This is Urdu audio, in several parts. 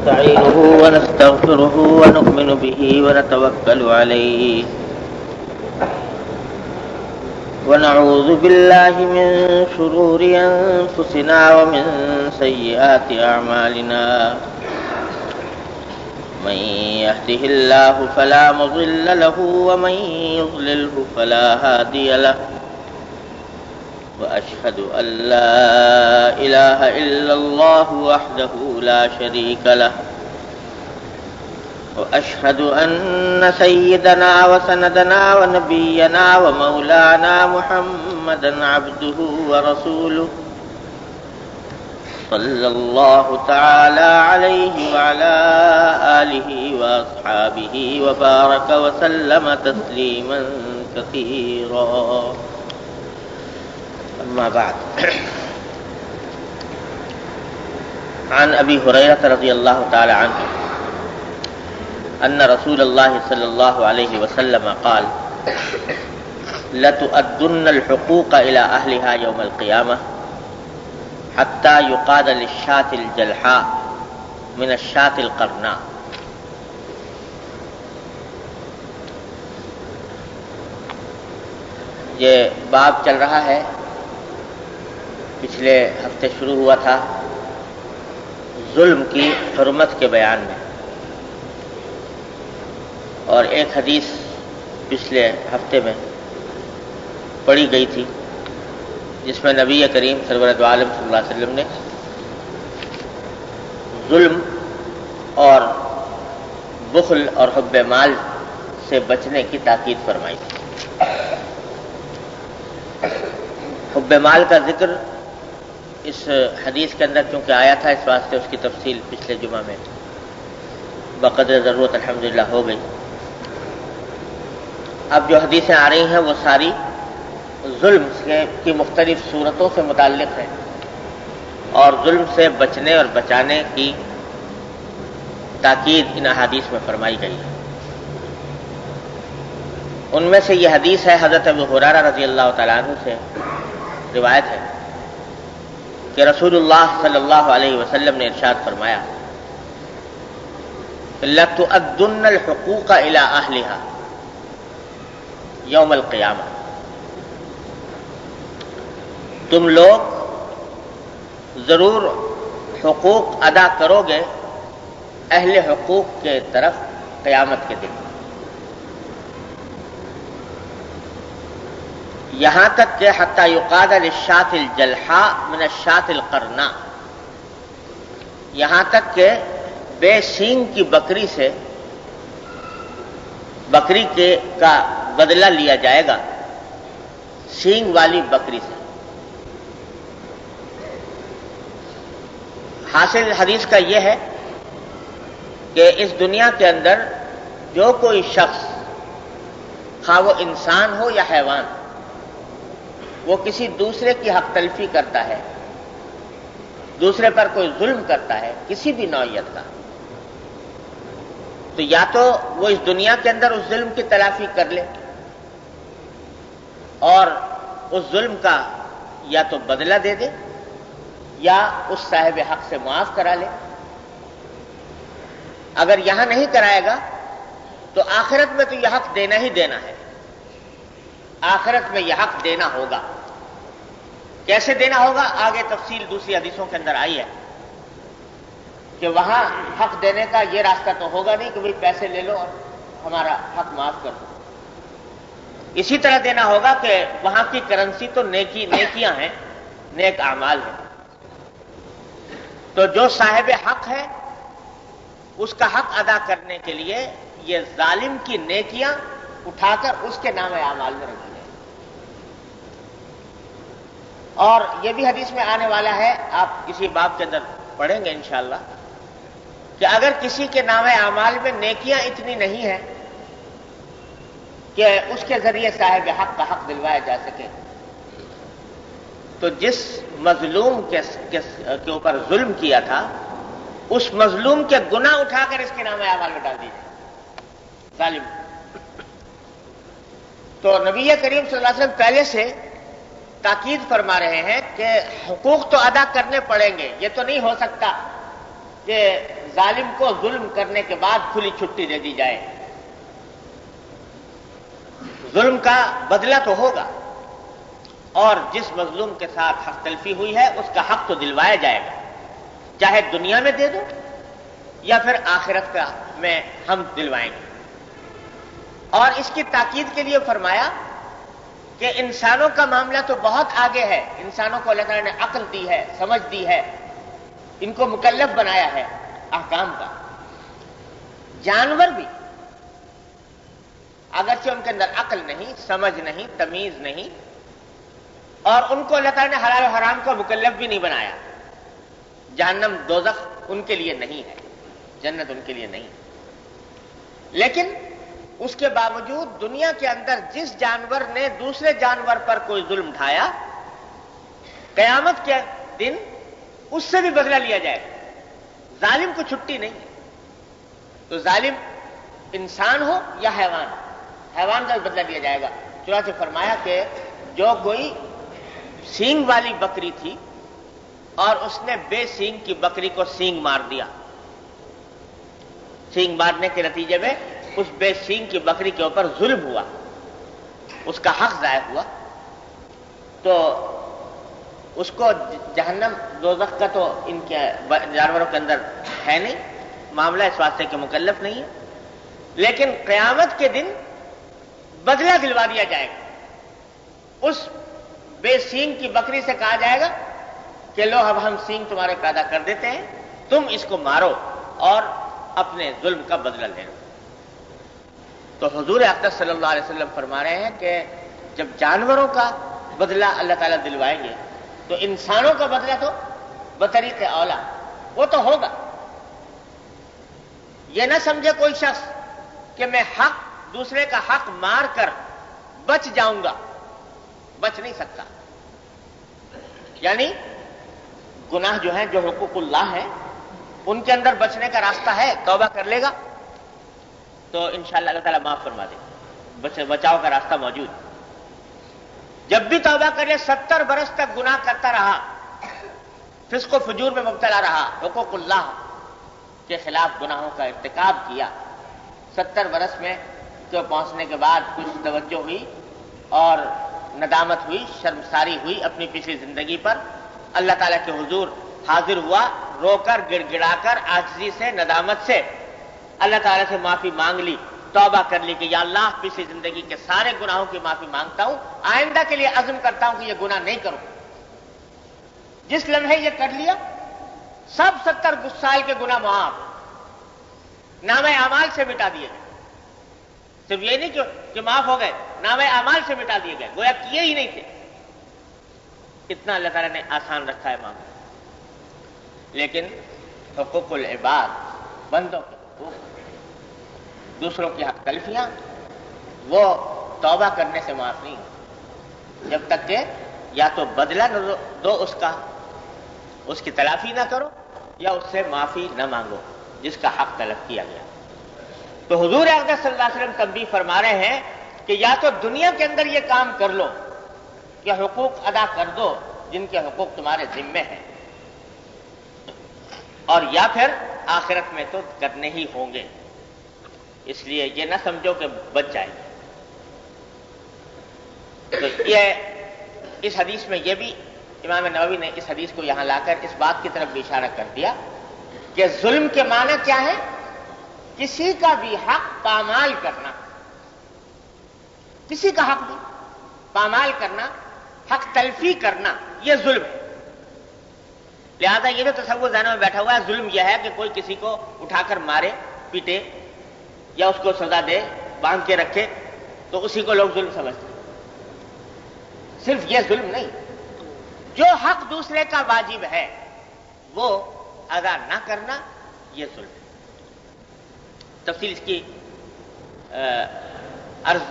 ونستعينه ونستغفره ونؤمن به ونتوكل عليه ونعوذ بالله من شرور أنفسنا ومن سيئات أعمالنا من يهده الله فلا مضل له ومن يضلله فلا هادي له وأشهد أن لا إله إلا الله وحده لا شريك له وأشهد أن سيدنا وسندنا ونبينا ومولانا محمدا عبده ورسوله صلى الله تعالى عليه وعلى آله وأصحابه وبارك وسلم تسليما كثيرا أما بعد عن أبي هريرة رضي الله تعالى عنه أن رسول الله صلى الله عليه وسلم قال لتؤدن الحقوق إلى أهلها يوم القيامة حتى يقاد للشاة الجلحاء من الشاة القرناء. یہ باب چل رہا ہے، پچھلے ہفتے شروع ہوا تھا ظلم کی حرمت کے بیان میں، اور ایک حدیث پچھلے ہفتے میں پڑھی گئی تھی جس میں نبی کریم سرور دو عالم صلی اللہ علیہ وسلم نے ظلم اور بخل اور حب مال سے بچنے کی تاکید فرمائی تھی۔ حب مال کا ذکر اس حدیث کے اندر چونکہ آیا تھا، اس واسطے اس کی تفصیل پچھلے جمعہ میں بقدر ضرورت الحمدللہ ہو گئی۔ اب جو حدیثیں آ رہی ہیں وہ ساری ظلم کی مختلف صورتوں سے متعلق ہیں اور ظلم سے بچنے اور بچانے کی تاکید ان احادیث میں فرمائی گئی ہے۔ ان میں سے یہ حدیث ہے حضرت ابو ہریرہ رضی اللہ تعالیٰ عنہ سے روایت ہے کہ رسول اللہ صلی اللہ علیہ وسلم نے ارشاد فرمایا لَتُؤَدُّنَّ الْحُقُوقَ إِلَىٰ أَهْلِهَا یوم القیامہ، تم لوگ ضرور حقوق ادا کرو گے اہل حقوق کے طرف قیامت کے دن، یہاں تک کہ حتی یقاد للشاة الجلحاء من الشاة القرناء، یہاں تک کہ بے سینگ کی بکری سے بکری کا بدلہ لیا جائے گا سینگ والی بکری سے۔ حاصل حدیث کا یہ ہے کہ اس دنیا کے اندر جو کوئی شخص، خواہ وہ انسان ہو یا حیوان، وہ کسی دوسرے کی حق تلفی کرتا ہے، دوسرے پر کوئی ظلم کرتا ہے کسی بھی نوعیت کا، تو یا تو وہ اس دنیا کے اندر اس ظلم کی تلافی کر لے اور اس ظلم کا یا تو بدلہ دے دے یا اس صاحب حق سے معاف کرا لے۔ اگر یہاں نہیں کرائے گا تو آخرت میں تو یہ حق دینا ہی دینا ہے، آخرت میں یہ حق دینا ہوگا۔ کیسے دینا ہوگا آگے تفصیل دوسری حدیثوں کے اندر آئی ہے کہ وہاں حق دینے کا یہ راستہ تو ہوگا نہیں کہ بھئی پیسے لے لو اور ہمارا حق معاف کر دو، اسی طرح دینا ہوگا کہ وہاں کی کرنسی تو نیکیاں ہیں، نیک اعمال ہیں، تو جو صاحب حق ہے اس کا حق ادا کرنے کے لیے یہ ظالم کی نیکیاں اٹھا کر اس کے نام اعمال میں رکھی جائیں۔ اور یہ بھی حدیث میں آنے والا ہے، آپ کسی باب کے اندر پڑھیں گے انشاءاللہ، کہ اگر کسی کے نام اعمال میں نیکیاں اتنی نہیں ہیں کہ اس کے ذریعے صاحب حق کا حق دلوایا جا سکے، تو جس مظلوم کے اوپر ظلم کیا تھا اس مظلوم کے گناہ اٹھا کر اس کے نام اعمال میں ڈال دیجیے ظالم۔ تو نبی کریم صلی اللہ علیہ وسلم پہلے سے تاکید فرما رہے ہیں کہ حقوق تو ادا کرنے پڑیں گے، یہ تو نہیں ہو سکتا کہ ظالم کو ظلم کرنے کے بعد کھلی چھٹی دے دی جائے. ظلم کا بدلہ تو ہوگا، اور جس مظلوم کے ساتھ حق تلفی ہوئی ہے اس کا حق تو دلوایا جائے گا، چاہے دنیا میں دے دو یا پھر آخرت کا میں ہم دلوائیں گے. اور اس کی تاکید کے لیے فرمایا کہ انسانوں کا معاملہ تو بہت آگے ہے. انسانوں کو اللہ تعالیٰ نے عقل دی ہے، سمجھ دی ہے، ان کو مکلف بنایا ہے احکام کا. جانور بھی اگرچہ ان کے اندر عقل نہیں، سمجھ نہیں، تمیز نہیں، اور ان کو اللہ تعالیٰ نے حلال و حرام کا مکلف بھی نہیں بنایا. جہنم دوزخ ان کے لیے نہیں ہے، جنت ان کے لیے نہیں. لیکن اس کے باوجود دنیا کے اندر جس جانور نے دوسرے جانور پر کوئی ظلم ڈھایا، قیامت کے دن اس سے بھی بدلہ لیا جائے گا. ظالم کو چھٹی نہیں ہے. تو ظالم انسان ہو یا حیوان، حیوان کا بھی بدلہ دیا جائے گا. چنانچہ فرمایا کہ جو کوئی سینگ والی بکری تھی اور اس نے بے سینگ کی بکری کو سینگ مار دیا، سینگ مارنے کے نتیجے میں اس بے سینگ کی بکری کے اوپر ظلم ہوا، اس کا حق ضائع ہوا، تو اس کو جہنم دوزخ کا تو ان کے جانوروں کے اندر ہے نہیں، معاملہ اس واسطے کہ مکلف نہیں ہے. لیکن قیامت کے دن بدلہ دلوا دیا جائے گا. اس بے سینگ کی بکری سے کہا جائے گا کہ لو اب ہم سینگ تمہارے پیدا کر دیتے ہیں، تم اس کو مارو اور اپنے ظلم کا بدلہ لے لو. تو حضور اقدس صلی اللہ علیہ وسلم فرما رہے ہیں کہ جب جانوروں کا بدلہ اللہ تعالیٰ دلوائیں گے تو انسانوں کا بدلہ تو بطریق اولا وہ تو ہوگا. یہ نہ سمجھے کوئی شخص کہ میں حق دوسرے کا حق مار کر بچ جاؤں گا، بچ نہیں سکتا. یعنی گناہ جو ہیں، جو حقوق اللہ ہیں، ان کے اندر بچنے کا راستہ ہے. توبہ کر لے گا تو انشاءاللہ اللہ تعالیٰ معاف فرما دے. بچاؤ کا راستہ موجود. جب بھی توبہ کرے 70 برس تک گناہ کرتا رہا، فسق و فجور میں مبتلا رہا، حقوق اللہ کے خلاف گناہوں کا ارتکاب کیا، 70 برس میں تو پہنچنے کے بعد کچھ توجہ ہوئی اور ندامت ہوئی، شرمساری ہوئی اپنی پچھلی زندگی پر، اللہ تعالیٰ کے حضور حاضر ہوا، رو کر گڑ گڑا کر عاجزی سے، ندامت سے اللہ تعالیٰ سے معافی مانگ لی، توبہ کر لی کہ یا اللہ پچھلی زندگی کے سارے گناہوں کی معافی مانگتا ہوں، آئندہ کے لیے عزم کرتا ہوں کہ یہ گناہ نہیں کروں. جس لمحے یہ کر لیا سب 70 سال کے گناہ معاف، نامہ اعمال سے مٹا دیے گئے. صرف یہ نہیں کہ معاف ہو گئے، نامہ اعمال سے مٹا دیے گئے، گویا کیے ہی نہیں تھے. اتنا اللہ تعالیٰ نے آسان رکھا ہے معاملہ. لیکن حقوق العباد، بندوں کے حقوق، دوسروں کی حق تلفیاں، وہ توبہ کرنے سے معاف نہیں ہوتی جب تک کہ یا تو بدلہ نہ دو اس کا، اس کی تلافی نہ کرو، یا اس سے معافی نہ مانگو جس کا حق طلب کیا گیا. تو حضور اقدس صلی اللہ علیہ وسلم تنبیہ فرما رہے ہیں کہ یا تو دنیا کے اندر یہ کام کر لو کہ حقوق ادا کر دو جن کے حقوق تمہارے ذمے ہیں، اور یا پھر آخرت میں تو کرنے ہی ہوں گے. اس لیے یہ نہ سمجھو کہ بچ جائے. تو یہ اس حدیث میں یہ بھی امام نووی نے اس حدیث کو یہاں لا کر اس بات کی طرف بھی اشارہ کر دیا کہ ظلم کے معنی کیا ہے؟ کسی کا بھی حق پامال کرنا، کسی کا حق بھی پامال کرنا، حق تلفی کرنا، یہ ظلم ہے. لہذا یہ جو تصور ذہنوں میں بیٹھا ہوا ہے، ظلم یہ ہے کہ کوئی کسی کو اٹھا کر مارے، پیٹے یا اس کو سزا دے، باندھ کے رکھے، تو اسی کو لوگ ظلم سمجھتے ہیں. صرف یہ ظلم نہیں، جو حق دوسرے کا واجب ہے وہ ادا نہ کرنا، یہ ظلم ہے. تفصیل اس کی عرض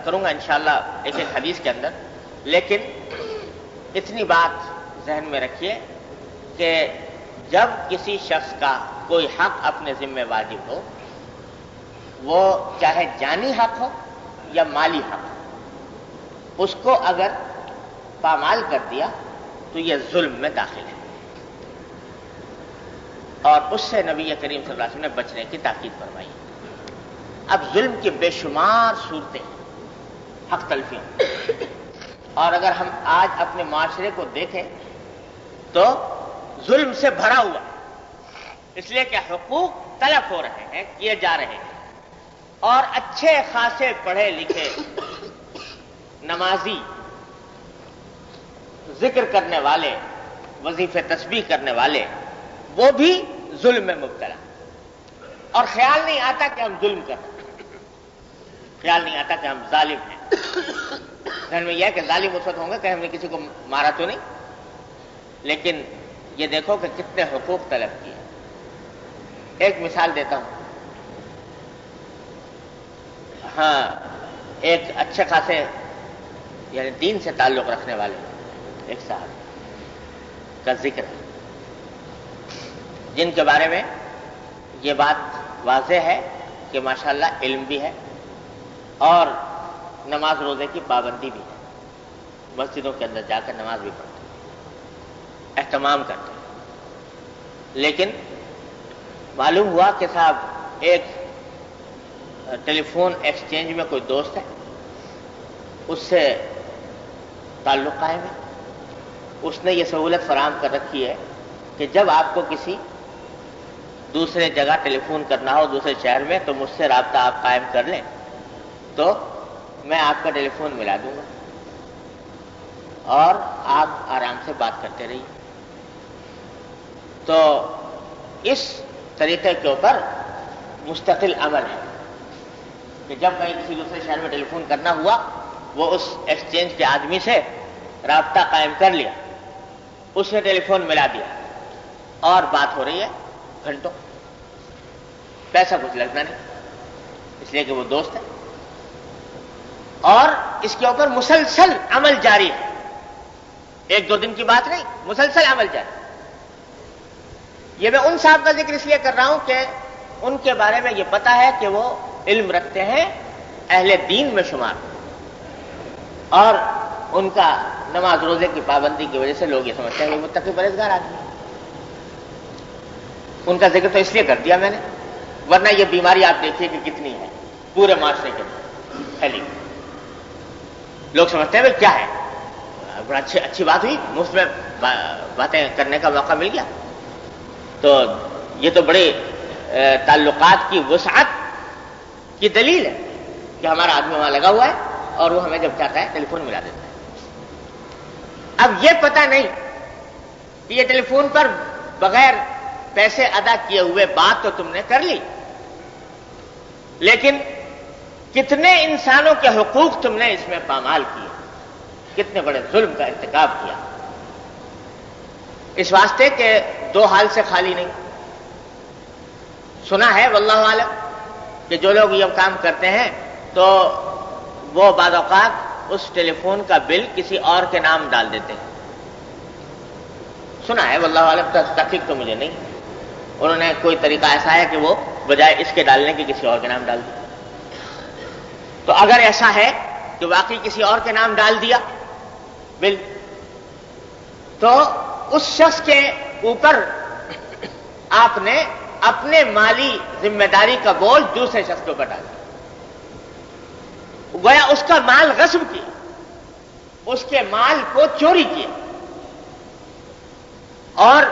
کروں گا انشاءاللہ ایک ایک حدیث کے اندر. لیکن اتنی بات ذہن میں رکھیے کہ جب کسی شخص کا کوئی حق اپنے ذمہ واجب ہو، وہ چاہے جانی حق ہو یا مالی حق ہو، اس کو اگر پامال کر دیا تو یہ ظلم میں داخل ہے. اور اس سے نبی کریم صلی اللہ علیہ وسلم نے بچنے کی تاکید فرمائی. اب ظلم کی بے شمار صورتیں، حق تلفی، اور اگر ہم آج اپنے معاشرے کو دیکھیں تو ظلم سے بھرا ہوا، اس لیے کہ حقوق تلف ہو رہے ہیں، کیے جا رہے ہیں، اور اچھے خاصے پڑھے لکھے نمازی، ذکر کرنے والے، وظیفے تسبیح کرنے والے، وہ بھی ظلم میں مبتلا، اور خیال نہیں آتا کہ ہم ظلم کر رہے ہیں، خیال نہیں آتا کہ ہم ظالم ہیں. ذہن میں یہ ہے کہ ظالم اس وقت ہوں گے کہ ہم نے کسی کو مارا تو نہیں، لیکن یہ دیکھو کہ کتنے حقوق طلب کیے. ایک مثال دیتا ہوں. ہاں، ایک اچھے خاصے یعنی دین سے تعلق رکھنے والے ایک صاحب کا ذکر ہے، جن کے بارے میں یہ بات واضح ہے کہ ماشاءاللہ علم بھی ہے اور نماز روزے کی پابندی بھی ہے، مسجدوں کے اندر جا کر نماز بھی پڑھتے ہیں، اہتمام کرتے ہیں. لیکن معلوم ہوا کہ صاحب ایک ٹیلی فون ایکسچینج میں کوئی دوست ہے، اس سے تعلق قائم ہے. اس نے یہ سہولت فراہم کر رکھی ہے کہ جب آپ کو کسی دوسرے جگہ ٹیلی فون کرنا ہو دوسرے شہر میں تو مجھ سے رابطہ آپ قائم کر لیں تو میں آپ کا ٹیلی فون ملا دوں گا اور آپ آرام سے بات کرتے رہیے. تو اس طریقے کے اوپر مستقل عمل ہے کہ جب کہیں کسی دوسرے شہر میں ٹیلی فون کرنا ہوا، وہ اس ایکسچینج کے آدمی سے رابطہ قائم کر لیا، اس نے ٹیلی فون ملا دیا اور بات ہو رہی ہے گھنٹوں، پیسہ کچھ لگنا نہیں، اس لیے کہ وہ دوست ہے. اور اس کے اوپر مسلسل عمل جاری ہے، ایک دو دن کی بات نہیں، مسلسل عمل جاری. یہ میں ان صاحب کا ذکر اس لیے کر رہا ہوں کہ ان کے بارے میں یہ پتا ہے کہ وہ علم رکھتے ہیں، اہل دین میں شمار، اور ان کا نماز روزے کی پابندی کی وجہ سے لوگ یہ سمجھتے ہیں کہ وہ متقی پرہیزگار آدمی. ان کا ذکر تو اس لیے کر دیا میں نے، ورنہ یہ بیماری آپ دیکھیے کہ کتنی ہے پورے معاشرے کے اندر پھیلی. لوگ سمجھتے ہیں بھائی کیا ہے، بڑا اچھی بات ہوئی، مفت میں باتیں کرنے کا موقع مل گیا، تو یہ تو بڑے تعلقات کی وسعت کی دلیل ہے کہ ہمارا آدمی وہاں لگا ہوا ہے اور وہ ہمیں جب چاہتا ہے ٹیلی فون ملا دیتا ہے. اب یہ پتہ نہیں کہ یہ ٹیلی فون پر بغیر پیسے ادا کیے ہوئے بات تو تم نے کر لی، لیکن کتنے انسانوں کے حقوق تم نے اس میں پامال کیے، کتنے بڑے ظلم کا ارتکاب کیا. اس واسطے کہ دو حال سے خالی نہیں. سنا ہے واللہ عالم کہ جو لوگ یہ کام کرتے ہیں تو وہ بعض اوقات اس ٹیلی فون کا بل کسی اور کے نام ڈال دیتے ہیں. سنا ہے واللہ عالم، تحقیق تو مجھے نہیں، انہوں نے کوئی طریقہ ایسا ہے کہ وہ بجائے اس کے ڈالنے کے کسی اور کے نام ڈال دیا. تو اگر ایسا ہے کہ واقعی کسی اور کے نام ڈال دیا بل، تو اس شخص کے اوپر آپ نے اپنے مالی ذمہ داری کا بوجھ دوسرے شخص کے اوپر ڈال دیا. گویا اس کا مال غصب کیا، اس کے مال کو چوری کیا، اور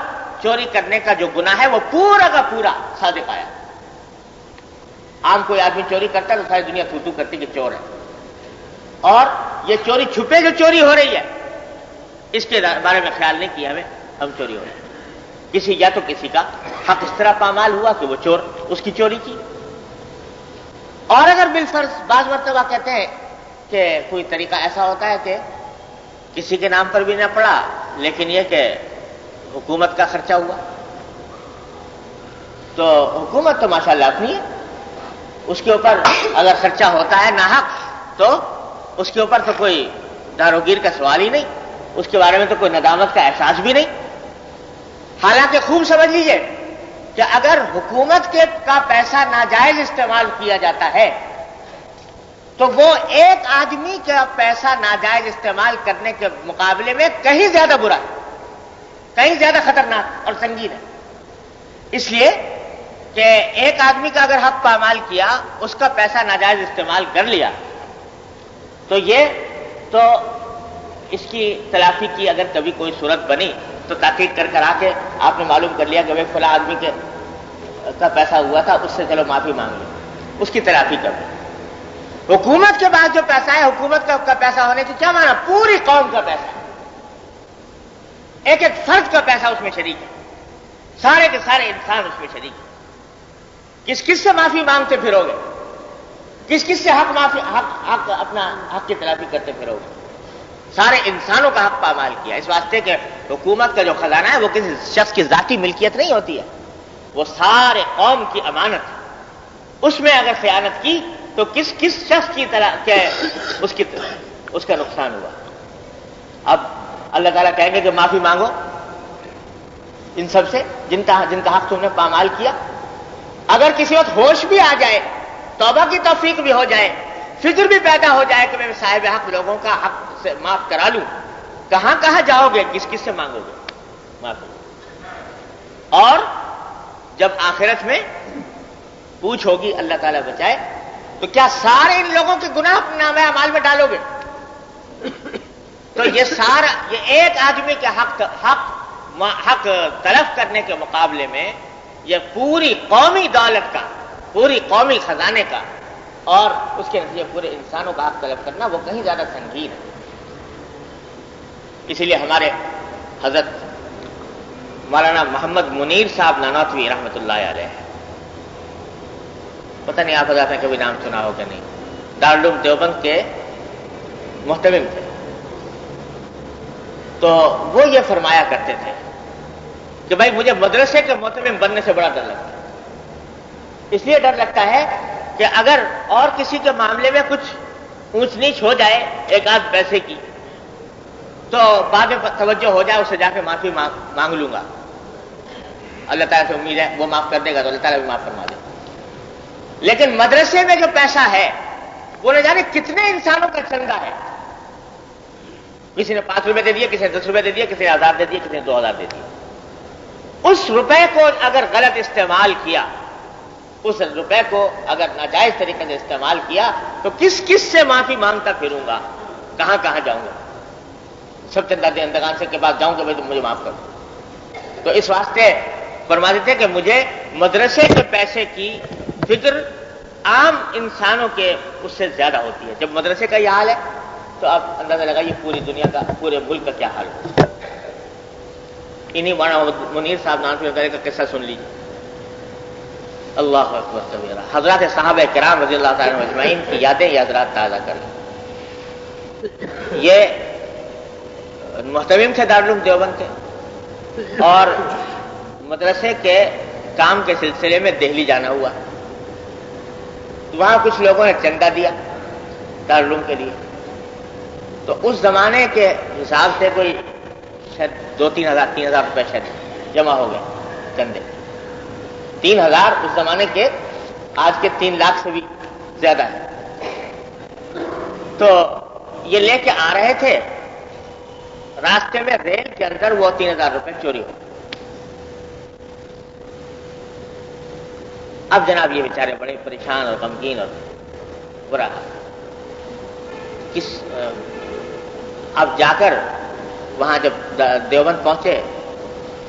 چوری کرنے کا جو گناہ ہے وہ پورا کا پورا صادق آیا. عام کوئی آدمی چوری کرتا ہے تو ساری دنیا تھو کرتی کہ چور ہے، اور یہ چوری چھپے جو چوری ہو رہی ہے اس کے بارے میں خیال نہیں کیا ہمیں، ہم چوری ہو رہے ہیں. کسی یا تو کسی کا حق اس طرح پامال ہوا کہ وہ چور اس کی چوری کی. اور اگر بالفرض بعض مرتبہ کہتے ہیں کہ کوئی طریقہ ایسا ہوتا ہے کہ کسی کے نام پر بھی نہ پڑا لیکن یہ کہ حکومت کا خرچہ ہوا، تو حکومت تو ماشاءاللہ اپنی ہے، اس کے اوپر اگر خرچہ ہوتا ہے ناحق تو اس کے اوپر تو کوئی داروگیر کا سوال ہی نہیں، اس کے بارے میں تو کوئی ندامت کا احساس بھی نہیں. حالانکہ خوب سمجھ لیجئے کہ اگر حکومت کا پیسہ ناجائز استعمال کیا جاتا ہے تو وہ ایک آدمی کا پیسہ ناجائز استعمال کرنے کے مقابلے میں کہیں زیادہ برا ہے، کہیں زیادہ خطرناک اور سنگین ہے. اس لیے کہ ایک آدمی کا اگر حق پامال کیا، اس کا پیسہ ناجائز استعمال کر لیا، تو اس کی تلافی کی اگر کبھی کوئی صورت بنی تو تحقیق کر آ کے آپ نے معلوم کر لیا کہ بھائی فلاں آدمی کا پیسہ ہوا تھا، اس سے چلو معافی مانگ لو، اس کی تلافی کر دو۔ حکومت کے پاس جو پیسہ ہے، حکومت کا پیسہ ہونے کی کیا معنی؟ پوری قوم کا پیسہ، ایک ایک فرد کا پیسہ اس میں شریک ہے، سارے کے سارے انسان اس میں شریک ہے۔ کس سے معافی مانگتے پھرو گے؟ کس سے اپنا حق کی تلافی کرتے پھرو گے؟ سارے انسانوں کا حق پامال کیا، اس واسطے کہ حکومت کا جو خزانہ ہے وہ کسی شخص کی ذاتی ملکیت نہیں ہوتی ہے، وہ سارے قوم کی امانت ہے۔ اس میں اگر خیانت کی تو کس شخص کی طرح اس کا نقصان ہوا؟ اب اللہ تعالیٰ کہیں گے کہ معافی مانگو ان سب سے جن کا حق تم نے پامال کیا۔ اگر کسی وقت ہوش بھی آ جائے، توبہ کی توفیق بھی ہو جائے، فکر بھی پیدا ہو جائے کہ میں صاحب حق لوگوں کا حق سے معاف کرا لوں، کہاں جاؤ گے؟ کس سے مانگو گے معافی؟ اور جب آخرت میں پوچھ ہوگی، اللہ تعالیٰ بچائے، تو کیا سارے ان لوگوں کے گناہ اپنے نامہ اعمال میں ڈالو گے؟ تو یہ ایک آدمی کے حق تلف کرنے کے مقابلے میں یہ پوری قومی دولت کا، پوری قومی خزانے کا اور اس کے نتیجے پورے انسانوں کا حق تلف کرنا وہ کہیں زیادہ سنگین ہے۔ اسی لیے ہمارے حضرت مولانا محمد منیر صاحب نانوتوی رحمۃ اللہ علیہ، پتہ نہیں آپ حضرات نے کبھی نام سنا ہو کہ نہیں، دارالعلوم دیوبند کے محتمم تھے۔ تو وہ یہ فرمایا کرتے تھے کہ بھائی مجھے مدرسے کے محتمم بننے سے بڑا ڈر لگتا ہے، اس لیے ڈر لگتا ہے کہ اگر اور کسی کے معاملے میں کچھ اونچ نیچ ہو جائے ایک آدھ پیسے کی، تو بعد میں توجہ ہو جائے، اس سے جا کے معافی مانگ لوں گا، اللہ تعالیٰ سے امید ہے وہ معاف کر دے گا تو اللہ تعالیٰ بھی معاف فرما دے گا۔ لیکن مدرسے میں جو پیسہ ہے وہ نہ جانے کتنے انسانوں کا چندہ ہے، کسی نے 5 روپے دے دیے، کسی نے 10 روپے دے دیے، کسی نے 1000 دے دیے، کسی نے 2000 دے دیے۔ اس روپے کو اگر غلط استعمال کیا، اس روپے کو اگر ناجائز طریقے سے استعمال کیا، تو کس سے معافی مانگتا پھروں گا؟ کہاں جاؤں گا؟ سب چندہ دہندگان سے کے پاس جاؤں کہ بھائی تم مجھے معاف کر دو۔ تو اس واسطے فرما دیتے کہ مجھے مدرسے کے پیسے کی فکر عام انسانوں کے اس سے زیادہ ہوتی ہے۔ جب مدرسے کا یہ حال ہے تو آپ اندازہ لگائیے پوری دنیا کا، پورے ملک کا کیا حال ہے۔ انہی مولانا منیر صاحب نانوتوی کا قصہ سن لیجیے۔ اللہ اکبر کبیرہ۔ حضرات صحابہ کرام رضی اللہ تعالیٰ عنہم اجمعین کی یادیں یہ حضرات تازہ کر لیں۔ یہ محتمم تھے دارالعلوم دیوبند کے، اور مدرسے کے کام کے سلسلے میں دہلی جانا ہوا، تو وہاں کچھ لوگوں نے چندہ دیا دارالعلوم کے لیے۔ تو اس زمانے کے حساب سے کوئی شاید 2-3 ہزار روپے شاید جمع ہو گئے چندے۔ 3000 اس زمانے کے آج کے 3 لاکھ سے بھی زیادہ ہے۔ تو یہ لے کے آ رہے تھے، راستے میں ریل کے اندر وہ 3000 روپے چوری ہو گئے۔ اب جناب یہ بیچارے بڑے پریشان اور غمگین اور برا، اب جا کر وہاں جب دیوبند پہنچے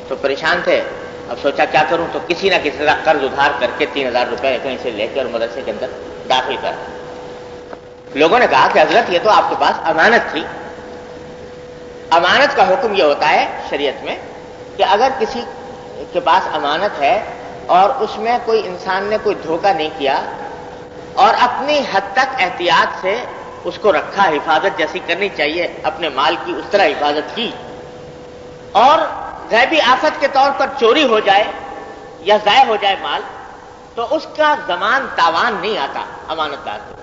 تو پریشان تھے۔ اب سوچا کیا کروں، تو کسی نہ کسی طرح قرض ادھار کر کے 3000 روپے کہیں سے لے کر مدرسے کے اندر داخل کر۔ لوگوں نے کہا کہ حضرت یہ تو آپ کے پاس امانت تھی۔ امانت کا حکم یہ ہوتا ہے شریعت میں کہ اگر کسی کے پاس امانت ہے اور اس میں کوئی انسان نے کوئی دھوکہ نہیں کیا اور اپنی حد تک احتیاط سے اس کو رکھا، حفاظت جیسی کرنی چاہیے اپنے مال کی اس طرح حفاظت کی، اور غیبی آفت کے طور پر چوری ہو جائے یا ضائع ہو جائے مال، تو اس کا ضمان تاوان نہیں آتا امانت دار کو۔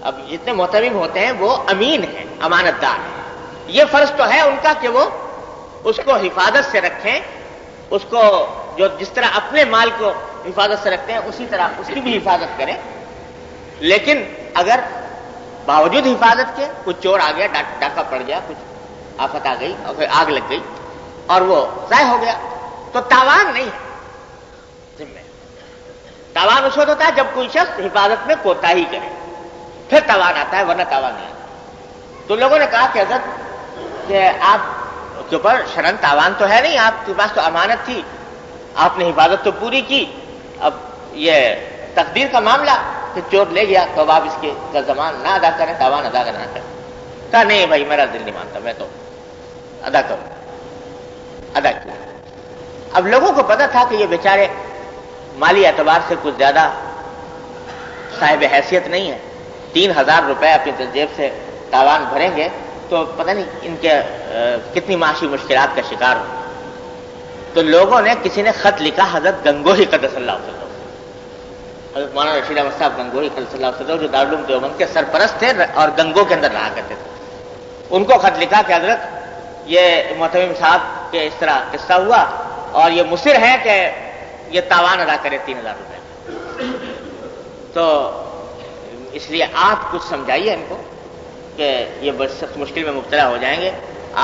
اب جتنے محتمم ہوتے ہیں وہ امین ہیں، امانت دار ہیں، یہ فرض تو ہے ان کا کہ وہ اس کو حفاظت سے رکھیں، اس کو جس طرح اپنے مال کو حفاظت سے رکھتے ہیں اسی طرح اس کی بھی حفاظت کریں۔ لیکن اگر باوجود حفاظت کے کچھ چور آ گیا، ڈاکہ پڑ گیا، کچھ آفت آ گئی اور پھر آگ لگ گئی اور وہ ضائع ہو گیا، تو تو تاوان نہیں ہے ذمہ. تاوان اس وقت ہوتا ہے جب کوئی شخص حفاظت میں کوتاہی کرے، پھر تاوان آتا ہے، ورنہ تاوان نہیں آتا. تو لوگوں نے کہا کہ حضرت کہ آپ کے اوپر شرعاً تاوان تو ہے نہیں، آپ کے پاس تو امانت تھی، آپ نے حفاظت تو پوری کی، اب یہ تقدیر کا معاملہ کہ چور لے گیا تو اب آپ اس کے کا زمان نہ ادا کریں، تاوان ادا کرنا کریں. کہا نہیں بھائی میرا دل نہیں مانتا، میں تو ادا کروں. ادا کیا. اب لوگوں کو پتا تھا کہ یہ بیچارے مالی اعتبار سے کچھ زیادہ صاحب حیثیت نہیں ہے، 3,000 روپے اپنی جیب سے تاوان بھریں گے تو پتہ نہیں ان کے کتنی معاشی مشکلات کا شکار ہو. تو لوگوں نے، کسی نے خط لکھا حضرت گنگوہی قدس اللہ علیہ وسلم، حضرت مولانا رشید احمد صاحب گنگوہی قدس اللہ علیہ وسلم جو دارالعلوم دیوبند کے سرپرست تھے اور گنگو کے اندر رہا کرتے تھے. ان کو خط لکھا کہ حضرت یہ محتمم صاحب کے اس طرح قصہ ہوا اور یہ مصر ہے کہ یہ تاوان ادا کرے 3,000 روپے. تو اس لیے آپ کچھ سمجھائیے ان کو کہ یہ بڑی سخت مشکل میں مبتلا ہو جائیں گے.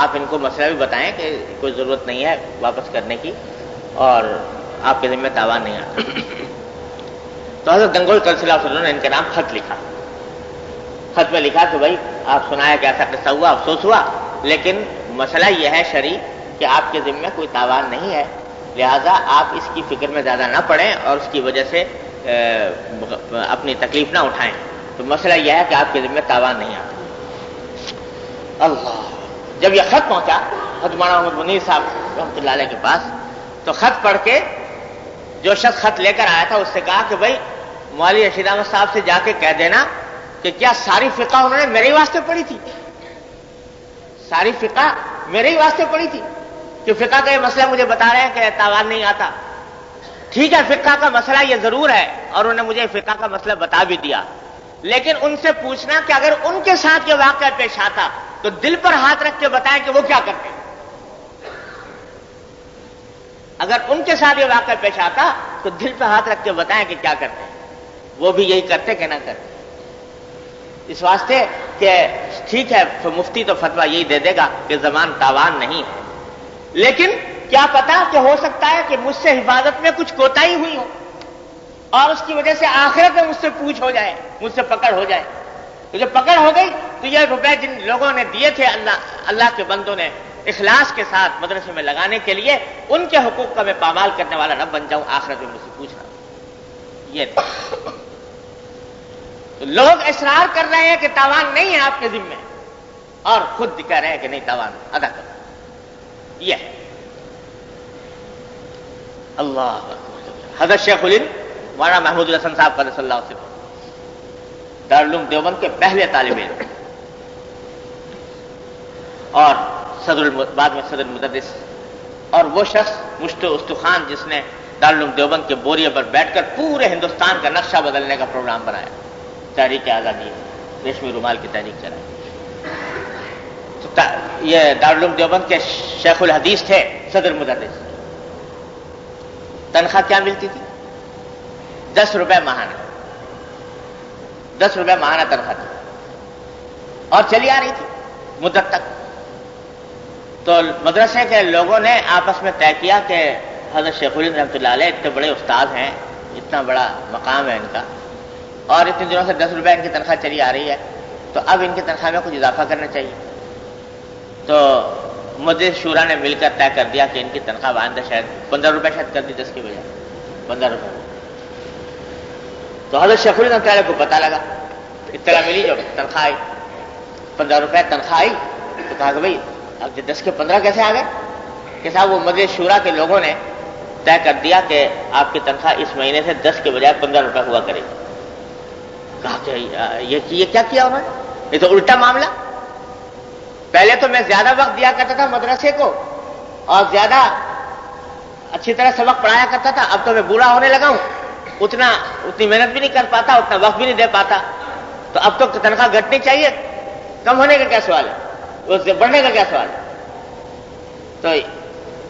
آپ ان کو مسئلہ بھی بتائیں کہ کوئی ضرورت نہیں ہے واپس کرنے کی اور آپ کے ذمہ تاوان نہیں آتا. تو حضرت گنگوہی قدس اللہ علیہ وسلم نے ان کے نام خط لکھا. خط میں لکھا کہ بھائی آپ سنایا کہ ایسا قصہ ہوا، افسوس ہوا، لیکن مسئلہ یہ ہے شرعی کہ آپ کے ذمہ کوئی تاوان نہیں ہے، لہذا آپ اس کی فکر میں زیادہ نہ پڑیں اور اس کی وجہ سے اپنی تکلیف نہ اٹھائیں. تو مسئلہ یہ ہے کہ آپ کے ذمہ تاوان نہیں آتا. اللہ، جب یہ خط پہنچا حضرت مولانا محمد منیر صاحب رحمۃ اللہ علیہ کے پاس، تو خط پڑھ کے جو شخص خط لے کر آیا تھا اس سے کہا کہ بھائی مولوی رشید احمد صاحب سے جا کے کہہ دینا کہ کیا ساری فقہ انہوں نے میرے ہی واسطے پڑھی تھی، ساری فقہ میرے ہی واسطے پڑھی تھی کہ فقہ کا یہ مسئلہ مجھے بتا رہے ہیں کہ تاوان نہیں آتا. ٹھیک ہے فقہ کا مسئلہ یہ ضرور ہے اور انہوں نے مجھے فقہ کا مسئلہ بتا بھی دیا، لیکن ان سے پوچھنا کہ اگر ان کے ساتھ یہ واقعہ پیش آتا تو دل پر ہاتھ رکھ کے بتائیں کہ وہ کیا کرتے ہیں. اگر ان کے ساتھ یہ واقعہ پیش آتا تو دل پر ہاتھ رکھ کے بتائیں کہ کیا کرتے ہیں، وہ بھی یہی کرتے کہ نہ کرتے. اس واسطے کہ ٹھیک ہے مفتی تو فتویٰ یہی دے دے گا کہ زمان تاوان نہیں ہے، لیکن کیا پتا کہ ہو سکتا ہے کہ مجھ سے حفاظت میں کچھ کوتاہی ہوئی ہو اور اس کی وجہ سے آخرت میں مجھ سے پوچھ ہو جائے، مجھ سے پکڑ ہو جائے. تو جب پکڑ ہو گئی تو یہ روپے جن لوگوں نے دیے تھے اللہ کے بندوں نے اخلاص کے ساتھ مدرسے میں لگانے کے لیے، ان کے حقوق کا میں پامال کرنے والا نہ بن جاؤں، آخرت میں مجھ سے پوچھنا. یہ تو لوگ اصرار کر رہے ہیں کہ تاوان نہیں ہے آپ کے ذمہ اور خود کہہ رہے ہیں کہ نہیں تاوان ادا کرو. یہ ہے اللہ. حضرت شیخ الہند مولانا محمود الحسن صاحب قدس اللہ علیہ وسلم دارالعلوم دیوبند کے پہلے طالب علم اور بعد میں صدر مدرس، اور وہ شخص مشت استخوان جس نے دارالعلوم دیوبند کے بوریے پر بیٹھ کر پورے ہندوستان کا نقشہ بدلنے کا پروگرام بنایا، تحریک آزادی ریشمی رومال کی تحریک چلائی. تو یہ دارالعلوم دیوبند کے شیخ الحدیث تھے، صدر مدرس. تنخواہ کیا ملتی تھی؟ 10 روپے ماہانہ، 10 روپے ماہانہ تنخواہ تھی اور چلی آ رہی تھی مدت تک. تو مدرسے کے لوگوں نے آپس میں طے کیا کہ حضرت شیخ الہند رحمۃ اللہ علیہ اتنے بڑے استاد ہیں، اتنا بڑا مقام ہے ان کا، اور اتنے دنوں سے 10 روپے ان کی تنخواہ چلی آ رہی ہے، تو اب ان کی تنخواہ میں کچھ اضافہ کرنا چاہیے. تو مدرس شورا نے مل کر طے کر دیا کہ ان کی تنخواہ آئندہ شاید 15 روپے شاید کر دی، 10 کے بجائے 15 روپے. تو حضرت شیخ الہند رحمۃ اللہ علیہ کو پتہ لگا، اطلاع ملی، جو تنخواہ آئی 15 روپے تنخواہ آئی، تو کہا کہ بھائی اب 10 کے 15 کیسے آ گئے؟ کہ صاحب وہ مدرس شورا کے لوگوں نے طے کر دیا کہ آپ کی تنخواہ اس مہینے سے 10 کے بجائے 15 روپے ہوا کرے گی. کہا کہ یہ کیا کیا انہوں نے؟ یہ تو الٹا معاملہ. پہلے تو میں زیادہ وقت دیا کرتا تھا مدرسے کو اور زیادہ اچھی طرح سبق پڑھایا کرتا تھا، اب تو میں بوڑھا ہونے لگا ہوں، اتنی محنت بھی نہیں کر پاتا، اتنا وقت بھی نہیں دے پاتا، تو اب تو تنخواہ گھٹنی چاہیے. کم ہونے کا کیا سوال ہے، اس سے بڑھنے کا کیا سوال ہے؟ تو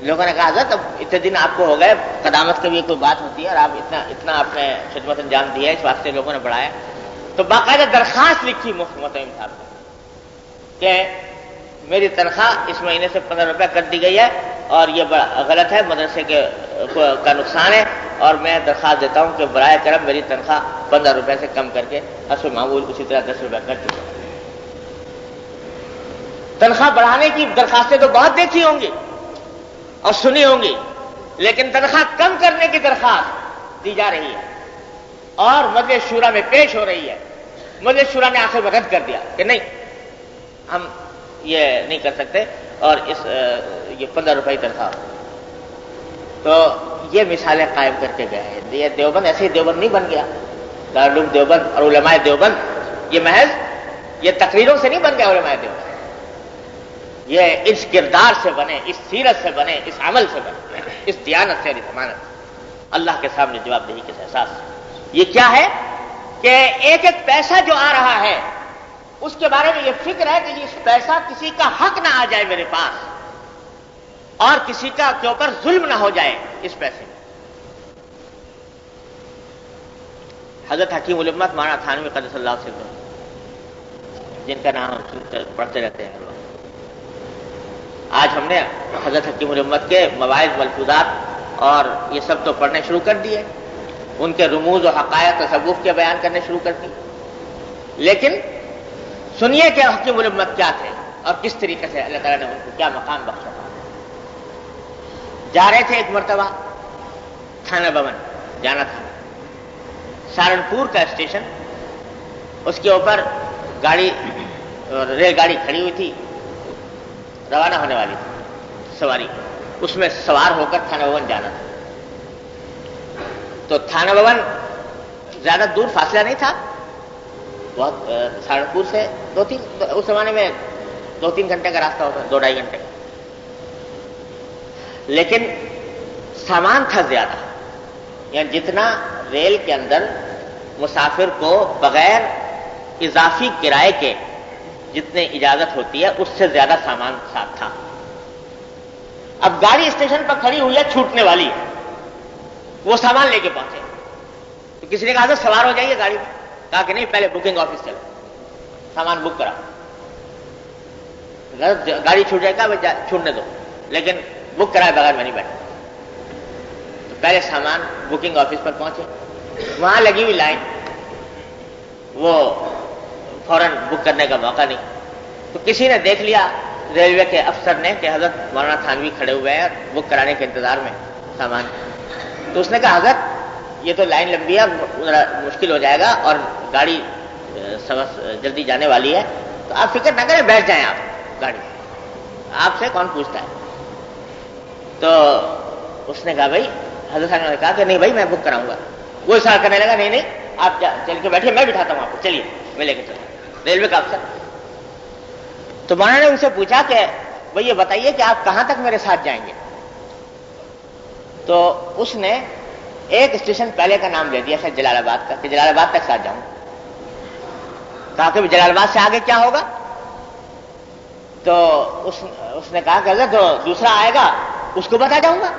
لوگوں نے کہا حضرت اب اتنے دن آپ کو ہو گئے، قدامت کی بھی کوئی بات ہوتی ہے اور آپ اتنا آپ نے خدمت انجام دیا ہے، اس واسطے لوگوں نے بڑھایا. تو باقاعدہ درخواست لکھی محتمم صاحب نے کہ میری تنخواہ اس مہینے سے 15 روپے کر دی گئی ہے اور یہ بڑا غلط ہے، مدرسے کا نقصان ہے، اور میں درخواست دیتا ہوں کہ برائے کرم میری تنخواہ 15 روپے سے کم کر کے حسب معمول اسی طرح 10 روپے کر دی۔ تنخواہ بڑھانے کی درخواستیں تو بہت دیکھی ہوں گی اور سنی ہوں گی، لیکن تنخواہ کم کرنے کی درخواست دی جا رہی ہے اور مجلس شورا میں پیش ہو رہی ہے۔ مجلس شورا نے آخر میں رد کر دیا کہ نہیں، ہم یہ نہیں کر سکتے اور یہ 15 روپے تنخواہ۔ تو یہ مثالیں قائم کر کے گئے ہیں۔ یہ دیوبند ایسے ہی دیوبند نہیں بن گیا، دارالعلوم دیوبند اور علماء دیوبند یہ محض یہ تقریروں سے نہیں بن گیا علماء دیوبند، یہ اس کردار سے بنے، اس سیرت سے بنے، اس عمل سے بنے، اس دیانت سے اور اس امانت سے، اللہ کے سامنے جواب دہی کے احساس سے۔ یہ کیا ہے کہ ایک ایک پیسہ جو آ رہا ہے اس کے بارے میں یہ فکر ہے کہ اس پیسہ کسی کا حق نہ آ جائے میرے پاس اور کسی کا کے اوپر ظلم نہ ہو جائے اس پیسے میں۔ حضرت حکیم الامت مولانا تھانوی قدس اللہ علیہ وسلم، جن کا نام پڑھتے رہتے ہیں ہر وقت، آج ہم نے حضرت حکیم الامت کے مواعظ ملفوظات اور یہ سب تو پڑھنے شروع کر دیے، ان کے رموز و حقائق تصوف کے بیان کرنے شروع کر دی، لیکن سنیے کہ حکیم الامت کیا تھے اور کس طریقے سے اللہ تعالیٰ نے ان کو کیا مقام بخشا۔ جا رہے تھے ایک مرتبہ تھانہ بھون جانا تھا، سہارنپور کا اسٹیشن، اس کے اوپر گاڑی ریل گاڑی کھڑی ہوئی تھی، روانہ ہونے والی تھی سواری، اس میں سوار ہو کر تھانہ بھون جانا تھا۔ تو تھانہ بھون زیادہ دور فاصلہ نہیں تھا، بہت سہارنپور سے اس زمانے میں 2-3 گھنٹے کا راستہ ہوتا، 2-2.5 گھنٹے کا، لیکن سامان تھا زیادہ، یعنی جتنا ریل کے اندر مسافر کو بغیر اضافی کرائے کے جتنے اجازت ہوتی ہے اس سے زیادہ سامان ساتھ تھا۔ اب گاڑی اسٹیشن پر کھڑی ہوئی ہے، چھوٹنے والی ہے، وہ سامان لے کے پہنچے تو کسی نے کہا تو سوار ہو جائیے گاڑی میں، کہا کہ نہیں پہلے بکنگ آفس چلو، سامان بک کرا، گاڑی چھوٹ جائے گا چھوڑنے دو، لیکن بک کرائے بغیر میں نہیں بیٹھا۔ تو پہلے سامان بکنگ آفس پر پہنچے، وہاں لگی ہوئی لائن، وہ فوراً بک کرنے کا موقع نہیں، تو کسی نے دیکھ لیا ریلوے کے افسر نے کہ حضرت مولانا تھانوی کھڑے ہوئے ہیں بک کرانے کے انتظار میں سامان، تو اس نے کہا حضرت یہ تو لائن لمبی ہے، مشکل ہو جائے گا اور گاڑی جلدی جانے والی ہے، تو آپ فکر نہ کریں، بیٹھ جائیں آپ گاڑی، آپ سے کون پوچھتا ہے۔ تو اس نے کہا بھائی، حضرت صاحب نے کہا کہ نہیں بھائی میں بک کراؤں گا، وہ اشارہ کرنے لگا نہیں آپ چل کے بیٹھے، میں بٹھاتا ہوں آپ کو، چلیے میں لے کے چلتا ہوں، ریلوے کا افسر۔ تو مولانا نے ان سے پوچھا کہ بھائی یہ بتائیے کہ آپ کہاں تک میرے ساتھ جائیں گے؟ تو اس نے ایک اسٹیشن پہلے کا نام لے دیا شاید جلال آباد کا، کہ جلال آباد تک ساتھ جاؤں، کہا کہ جلال آباد سے آگے کیا ہوگا؟ تو اس نے کہا کہ اگر جو دوسرا آئے گا اس کو بتا جاؤں گا،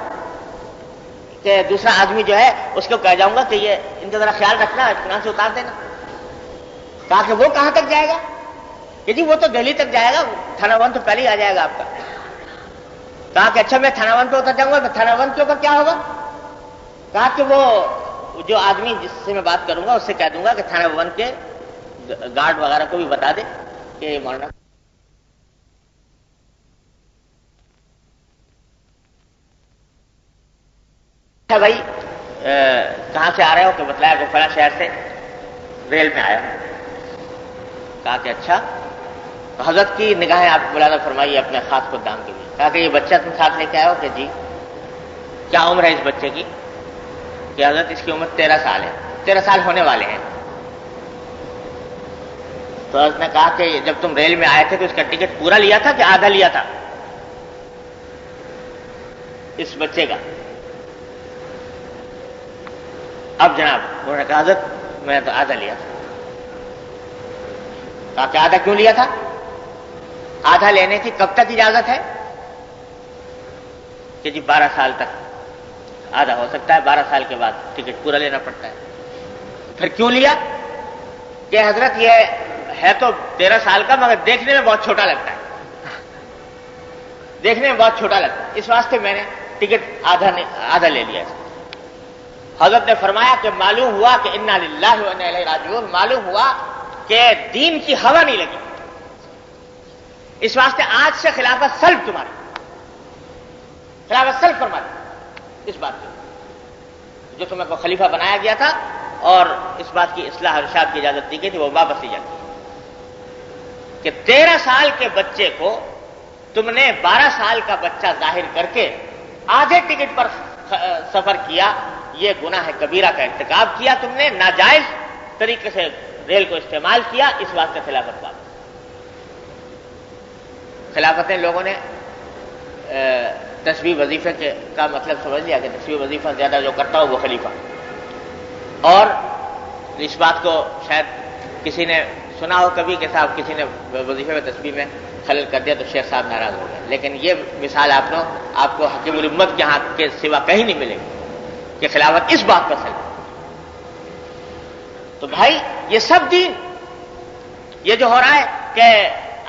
کہ دوسرا آدمی جو ہے اس کو کہہ جاؤں گا کہ یہ ان کا ذرا خیال رکھنا، اطمینان سے اتار دینا۔ کہا کہ وہ کہاں تک جائے گا؟ کہ جی وہ تو دہلی تک جائے گا، تھانہ ون تو پہلے ہی آ جائے گا آپ کا۔ کہا کہ اچھا میں تھانہ ون پہ اتر جاؤں گا، تو تھانہ ون کے اوپر کیا ہوگا؟ کہا کہ وہ جو آدمی جس سے میں بات کروں گا اس سے کہہ دوں گا کہ تھانہ ون کے گارڈ وغیرہ کو بھی بتا دے کہ یہ مولانا بھائی کہاں سے آ رہے ہو؟ کہ بتلایا کہ فلاں شہر سے ریل میں آیا۔ کہا کہ اچھا، تو حضرت کی نگاہیں آپ ملاحظہ فرمائیے اپنے خاص خدام کے لیے۔ کہا کہ یہ بچہ تم ساتھ لے کے آئے ہو؟ کہ جی۔ کیا عمر ہے اس بچے کی؟ کہ حضرت اس کی عمر 13 سال ہے، 13 سال ہونے والے ہیں۔ تو حضرت نے کہا کہ جب تم ریل میں آئے تھے تو اس کا ٹکٹ پورا لیا تھا کہ آدھا لیا تھا اس بچے کا؟ اب جناب انہوں نے کہا حضرت میں تو آدھا لیا تھا۔ کہا کہ آدھا کیوں لیا تھا؟ آدھا لینے کی کب تک اجازت ہے؟ کہ جی 12 سال تک آدھا ہو سکتا ہے، 12 سال کے بعد ٹکٹ پورا لینا پڑتا ہے۔ پھر کیوں لیا؟ کہ حضرت یہ ہے تو 13 سال کا مگر دیکھنے میں بہت چھوٹا لگتا ہے، دیکھنے میں بہت چھوٹا لگتا ہے، اس واسطے میں نے ٹکٹ آدھا لے لیا۔ حضرت نے فرمایا کہ معلوم ہوا کہ انا للہ و انا الیہ راجعون، معلوم ہوا کہ دین کی ہوا نہیں لگی، اس واسطے آج سے خلافت سلب تمہاری، خلافت سلب فرما دی اس بات کی، جو تمہیں کو خلیفہ بنایا گیا تھا اور اس بات کی اصلاح اور ارشاد کی اجازت دی گئی تھی، وہ واپس لی جاتی ہے کہ 13 سال کے بچے کو تم نے 12 سال کا بچہ ظاہر کر کے آدھے ٹکٹ پر سفر کیا، یہ گناہ کبیرہ کا ارتکاب کیا تم نے، ناجائز طریقے سے ریل کو استعمال کیا، اس واسطے خلافت پا۔ خلافتیں لوگوں نے تسبیح وظیفے کا مطلب سمجھ لیا کہ تسبیح وظیفہ زیادہ جو کرتا ہو وہ خلیفہ، اور اس بات کو شاید کسی نے سنا ہو کبھی کہ صاحب کسی نے وظیفے میں تسبیح میں خلل کر دیا تو شیخ صاحب ناراض ہو گئے، لیکن یہ مثال آپ کو حکیم الامت کے ہاں کے سوا کہیں نہیں ملے گی کہ خلافت اس بات پر چلے۔ تو بھائی یہ سب دین، یہ جو ہو رہا ہے کہ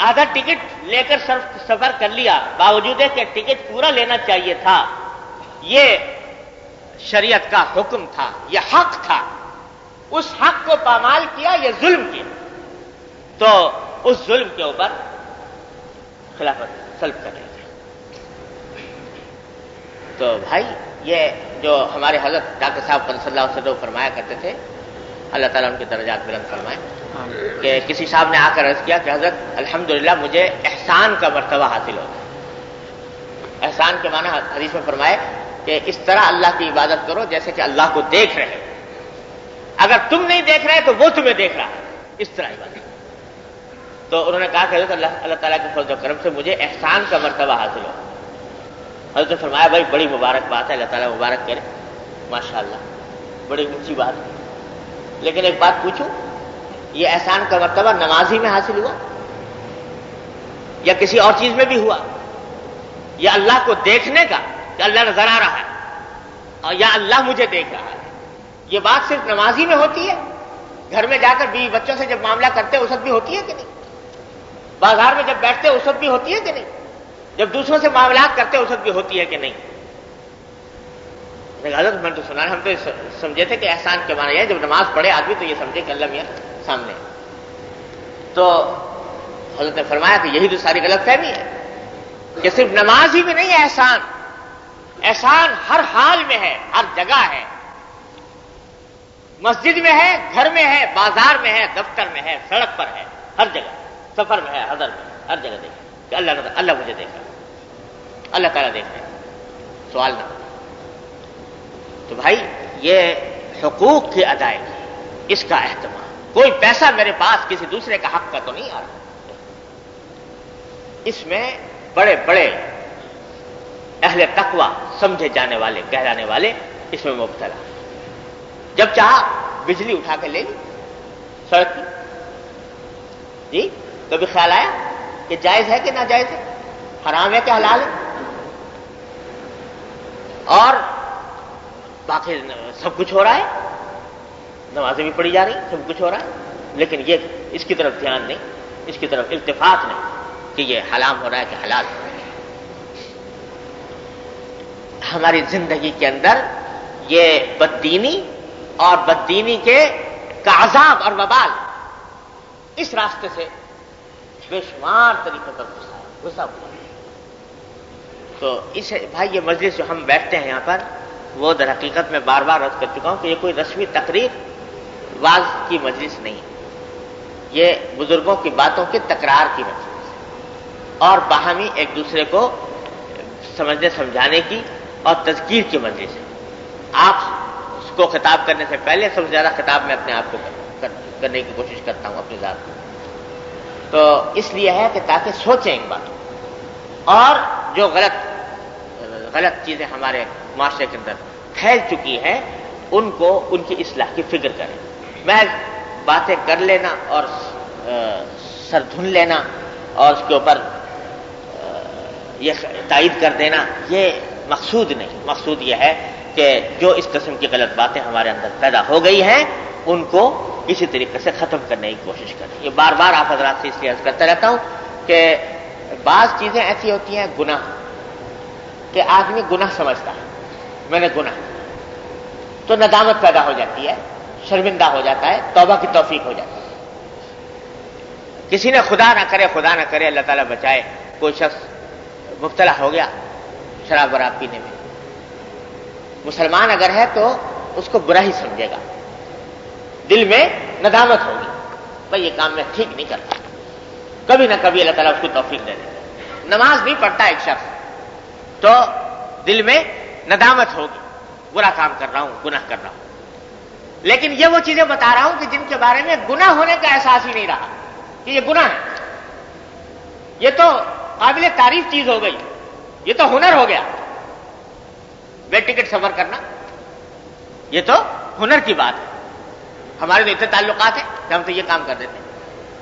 آدھا ٹکٹ لے کر سفر کر لیا، باوجود ہے کہ ٹکٹ پورا لینا چاہیے تھا، یہ شریعت کا حکم تھا، یہ حق تھا، اس حق کو پامال کیا، یہ ظلم کیا، تو اس ظلم کے اوپر خلافت سلب کرنے گا۔ تو بھائی یہ جو ہمارے حضرت ڈاکٹر صاحب صلی اللہ علیہ وسلم فرمایا کرتے تھے، اللہ تعالیٰ ان کے درجات بلند فرمائے، کہ کسی صاحب نے آ کر عرض کیا کہ حضرت الحمدللہ مجھے احسان کا مرتبہ حاصل ہوتا ہے۔ احسان کے معنی حدیث میں فرمائے کہ اس طرح اللہ کی عبادت کرو جیسے کہ اللہ کو دیکھ رہے ہو، اگر تم نہیں دیکھ رہے تو وہ تمہیں دیکھ رہا ہے، اس طرح عبادت۔ تو انہوں نے کہا کہ حضرت اللہ تعالیٰ کے فضل و کرم سے مجھے احسان کا مرتبہ حاصل ہو۔ حضرت نے فرمایا بھائی بڑی مبارک بات ہے، اللہ تعالیٰ مبارک کرے، ماشاءاللہ بڑی اونچی بات ہے، لیکن ایک بات پوچھوں، یہ احسان کا مرتبہ نمازی میں حاصل ہوا یا کسی اور چیز میں بھی ہوا؟ یا اللہ کو دیکھنے کا کہ اللہ نظر آ رہا ہے، اور یا اللہ مجھے دیکھ رہا ہے، یہ بات صرف نمازی میں ہوتی ہے؟ گھر میں جا کر بیوی بچوں سے جب معاملہ کرتے اس وقت بھی ہوتی ہے کہ نہیں؟ بازار میں جب بیٹھتے اس وقت بھی ہوتی ہے کہ نہیں؟ جب دوسروں سے معاملات کرتے اس وقت بھی ہوتی ہے کہ نہیں؟ حضرت میں تو سنا ہے، ہم تو سمجھے تھے کہ احسان کے معنی ہے جب نماز پڑھے آدمی تو یہ سمجھے کہ اللہ میاں سامنے ہے۔ تو حضرت نے فرمایا کہ یہی تو ساری غلط فہمی ہے کہ صرف نماز ہی میں نہیں ہے احسان، احسان ہر حال میں ہے، ہر جگہ ہے، مسجد میں ہے، گھر میں ہے، بازار میں ہے، دفتر میں ہے، سڑک پر ہے، ہر جگہ، سفر میں ہے، حضر میں ہے، ہر جگہ دیکھیں کہ اللہ مجھے دیکھ رہا ہے، اللہ تعالیٰ دیکھ رہے ہیں، سوال نہ۔ تو بھائی یہ حقوق کی ادائیگی، اس کا اہتمام، کوئی پیسہ میرے پاس کسی دوسرے کا حق کا تو نہیں آ رہا، اس میں بڑے بڑے اہل تقوی سمجھے جانے والے کہلانے والے اس میں مبتلا، جب چاہا بجلی اٹھا کے لے لی سڑک کی، جی کبھی خیال آیا کہ جائز ہے کہ ناجائز ہے، حرام ہے کہ حلال ہے؟ اور باقی سب کچھ ہو رہا ہے، نمازیں بھی پڑھی جا رہی، سب کچھ ہو رہا ہے، لیکن یہ اس کی طرف دھیان نہیں، اس کی طرف التفات نہیں کہ یہ حرام ہو رہا ہے کہ حلال ہو رہا ہے۔ ہماری زندگی کے اندر یہ بددینی اور بددینی کے کا عذاب اور وبال اس راستے سے بے شمار طریقے پر گھسا ہوا ہے۔ تو اس بھائی یہ مجلس جو ہم بیٹھتے ہیں یہاں پر، وہ در حقیقت میں بار بار عرض کر چکا ہوں کہ یہ کوئی رسمی تقریر واز کی مجلس نہیں ہے، یہ بزرگوں کی باتوں کی تکرار کی مجلس ہے، اور باہمی ایک دوسرے کو سمجھنے سمجھانے کی اور تذکیر کی مجلس ہے۔ آپ اس کو خطاب کرنے سے پہلے سب سے زیادہ خطاب میں اپنے آپ کو کرنے کی کوشش کرتا ہوں اپنی ذات کو، تو اس لیے ہے کہ تاکہ سوچیں ایک بات، اور جو غلط چیزیں ہمارے معاشرے کے اندر پھیل چکی ہیں ان کو ان کی اصلاح کی فکر کریں۔ محض باتیں کر لینا اور سر دھن لینا اور اس کے اوپر یہ تائید کر دینا یہ مقصود نہیں، مقصود یہ ہے کہ جو اس قسم کی غلط باتیں ہمارے اندر پیدا ہو گئی ہیں ان کو کسی طریقے سے ختم کرنے کی کوشش کریں۔ یہ بار بار آپ حضرات سے اس لیے عرض کرتا رہتا ہوں کہ بعض چیزیں ایسی ہوتی ہیں گناہ کہ آدمی گناہ سمجھتا ہے میں نے گناہ، تو ندامت پیدا ہو جاتی ہے، شرمندہ ہو جاتا ہے، توبہ کی توفیق ہو جاتی ہے۔ کسی نے خدا نہ کرے اللہ تعالیٰ بچائے، کوئی شخص مبتلا ہو گیا شراب وراب پینے میں، مسلمان اگر ہے تو اس کو برا ہی سمجھے گا، دل میں ندامت ہوگی، بھائی یہ کام میں ٹھیک نہیں کرتا، کبھی نہ کبھی اللہ تعالیٰ اس کو توفیق دے دے۔ نماز نہیں پڑھتا ایک شخص تو دل میں ندامت ہوگی، برا کام کر رہا ہوں، گناہ کر رہا ہوں۔ لیکن یہ وہ چیزیں بتا رہا ہوں کہ جن کے بارے میں گناہ ہونے کا احساس ہی نہیں رہا کہ یہ گناہ ہے، یہ تو قابل تعریف چیز ہو گئی، یہ تو ہنر ہو گیا، بے ٹکٹ سفر کرنا یہ تو ہنر کی بات ہے۔ ہمارے تو اتنے تعلقات ہیں کہ ہم تو یہ کام کر دیتے ہیں،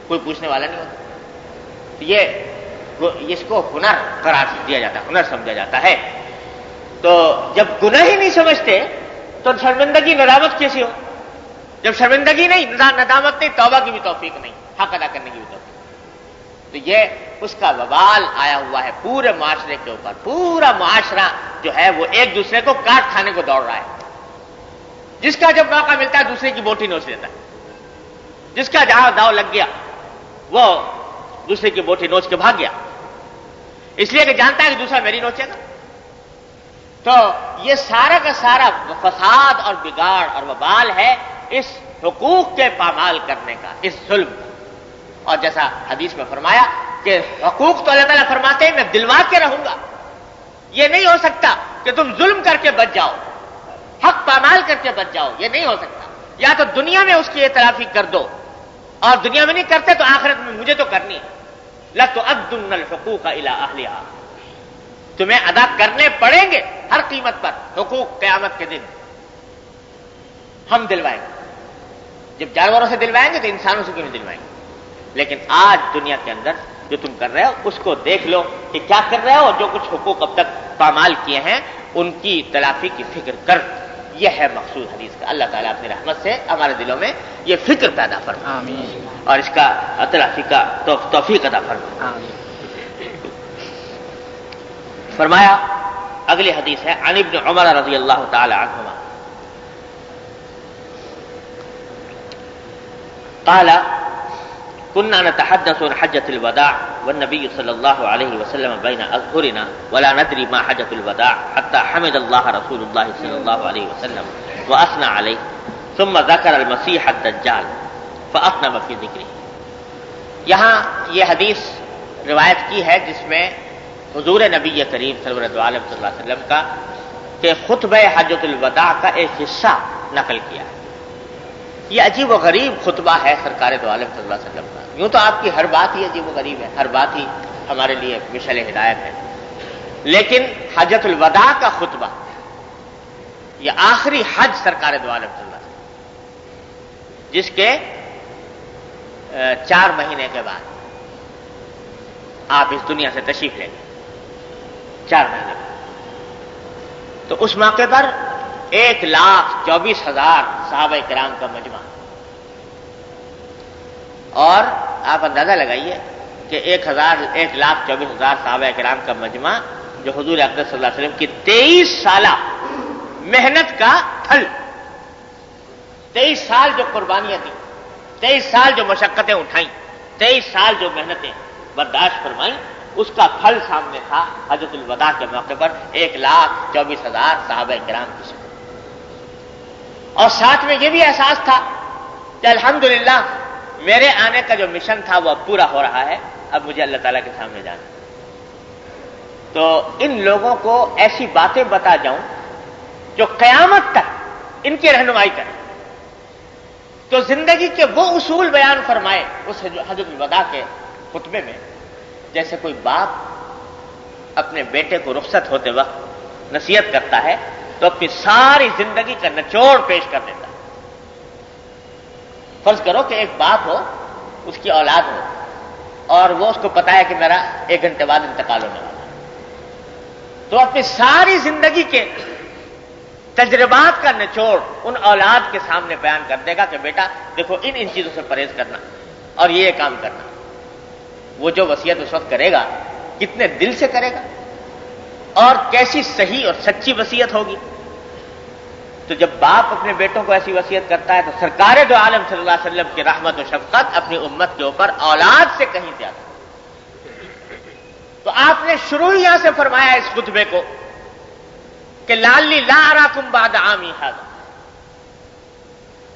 کوئی پوچھنے والا نہیں ہوتا، تو یہ اس کو ہنر قرار دیا جاتا ہے، ہنر سمجھا جاتا ہے۔ تو جب گناہ ہی نہیں سمجھتے تو شرمندگی ندامت کیسی ہو؟ جب شرمندگی نہیں، ندامت نہیں، توبہ کی بھی توفیق نہیں، حق ادا کرنے کی بھی توفیق، تو یہ اس کا وبال آیا ہوا ہے پورے معاشرے کے اوپر۔ پورا معاشرہ جو ہے وہ ایک دوسرے کو کاٹ کھانے کو دوڑ رہا ہے، جس کا جب موقع ملتا ہے دوسرے کی بوٹی نوچ لیتا ہے، جس کا جہاں داؤ لگ گیا وہ دوسرے کی بوٹی نوچ کے بھاگ گیا، اس لیے کہ جانتا ہے کہ دوسرا میری نوچے گا۔ تو یہ سارا کا سارا فساد اور بگاڑ اور وبال ہے اس حقوق کے پامال کرنے کا، اس ظلم۔ اور جیسا حدیث میں فرمایا کہ حقوق تو اللہ تعالیٰ فرماتے ہیں میں دلوا کے رہوں گا، یہ نہیں ہو سکتا کہ تم ظلم کر کے بچ جاؤ، حق پامال کر کے بچ جاؤ، یہ نہیں ہو سکتا۔ یا تو دنیا میں اس کی اعترافی کر دو، اور دنیا میں نہیں کرتے تو آخرت میں مجھے تو کرنی ہے۔ لَتُؤَدُّنَّ الْحُقُوقَ إِلَىٰ أَهْلِهَا، تمہیں ادا کرنے پڑیں گے ہر قیمت پر حقوق، قیامت کے دن ہم دلوائیں گے۔ جب جانوروں سے دلوائیں گے تو انسانوں سے کیوں نہیں دلوائیں گے؟ لیکن آج دنیا کے اندر جو تم کر رہے ہو اس کو دیکھ لو کہ کیا کر رہے ہو، اور جو کچھ حقوق اب تک پامال کیے ہیں ان کی تلافی کی فکر کر۔ یہ ہے مقصود حدیث کا۔ اللہ تعالیٰ اپنی رحمت سے ہمارے دلوں میں یہ فکر پیدا فرمائے آمین، اور اس کا تلافی کا توفیق عطا فرمائے آمین۔ فرمایا اگلی حدیث ہے عن ابن عمر رضی اللہ تعالی عنہما قال كنا نتحدث عن حجة الوداع والنبي صلى الله عليه وسلم بين أظهرنا ولا ندري ما حجة الوداع حتى حمد الله رسول الله صلى الله عليه وسلم وأثنى عليه ثم ذكر المسيح الدجال فأطنب في ذكره۔ یہاں یہ حدیث روایت کی ہے جس میں حضور نبی کریم صلی اللہ علیہ وسلم کا کہ خطبہ حجۃ الوداع کا ایک حصہ نقل کیا ہے۔ یہ عجیب و غریب خطبہ ہے سرکار دو عالم صلی اللہ علیہ وسلم کا۔ یوں تو آپ کی ہر بات ہی عجیب و غریب ہے، ہر بات ہی ہمارے لیے مشعل ہدایت ہے، لیکن حجۃ الوداع کا خطبہ، یہ آخری حج سرکار دو عالم صلی اللہ علیہ وسلم، جس کے 4 مہینے کے بعد آپ اس دنیا سے تشریف لیں گے، 4 مہینے بعد، تو اس موقع پر 1,24,000 صحابہ کرام کا مجمع، اور آپ اندازہ لگائیے کہ 1,24,000 صحابہ کرام کا مجمع جو حضور اقدس صلی اللہ علیہ وسلم کی 23 سالہ محنت کا پھل، 23 سال جو قربانیاں دیں، 23 سال جو مشقتیں اٹھائیں، 23 سال جو محنتیں برداشت فرمائیں، اس کا پھل سامنے تھا حجۃ الوداع کے موقع پر 1,24,000 صحابہ کرام کی شکل، اور ساتھ میں یہ بھی احساس تھا کہ الحمدللہ میرے آنے کا جو مشن تھا وہ اب پورا ہو رہا ہے، اب مجھے اللہ تعالیٰ کے سامنے جانا۔ تو ان لوگوں کو ایسی باتیں بتا جاؤں جو قیامت تک ان کی رہنمائی کریں، تو زندگی کے وہ اصول بیان فرمائے اس حجۃ الوداع کے خطبے میں، جیسے کوئی باپ اپنے بیٹے کو رخصت ہوتے وقت نصیحت کرتا ہے تو اپنی ساری زندگی کا نچوڑ پیش کر دیتا ہے۔ فرض کرو کہ ایک باپ ہو، اس کی اولاد ہو، اور وہ اس کو پتا ہے کہ میرا 1 گھنٹے بعد انتقال ہونے والا ہے، تو اپنی ساری زندگی کے تجربات کا نچوڑ ان اولاد کے سامنے بیان کر دے گا کہ بیٹا دیکھو ان چیزوں سے پرہیز کرنا اور یہ کام کرنا۔ وہ جو وصیت اس وقت کرے گا کتنے دل سے کرے گا اور کیسی صحیح اور سچی وصیت ہوگی. تو جب باپ اپنے بیٹوں کو ایسی وصیت کرتا ہے تو سرکار دو عالم صلی اللہ علیہ وسلم کی رحمت و شفقت اپنی امت کے اوپر اولاد سے کہیں زیادہ. تو آپ نے شروع ہی یہاں سے فرمایا اس خطبے کو کہ لعلی لا اراکم بعد عامی ھذا،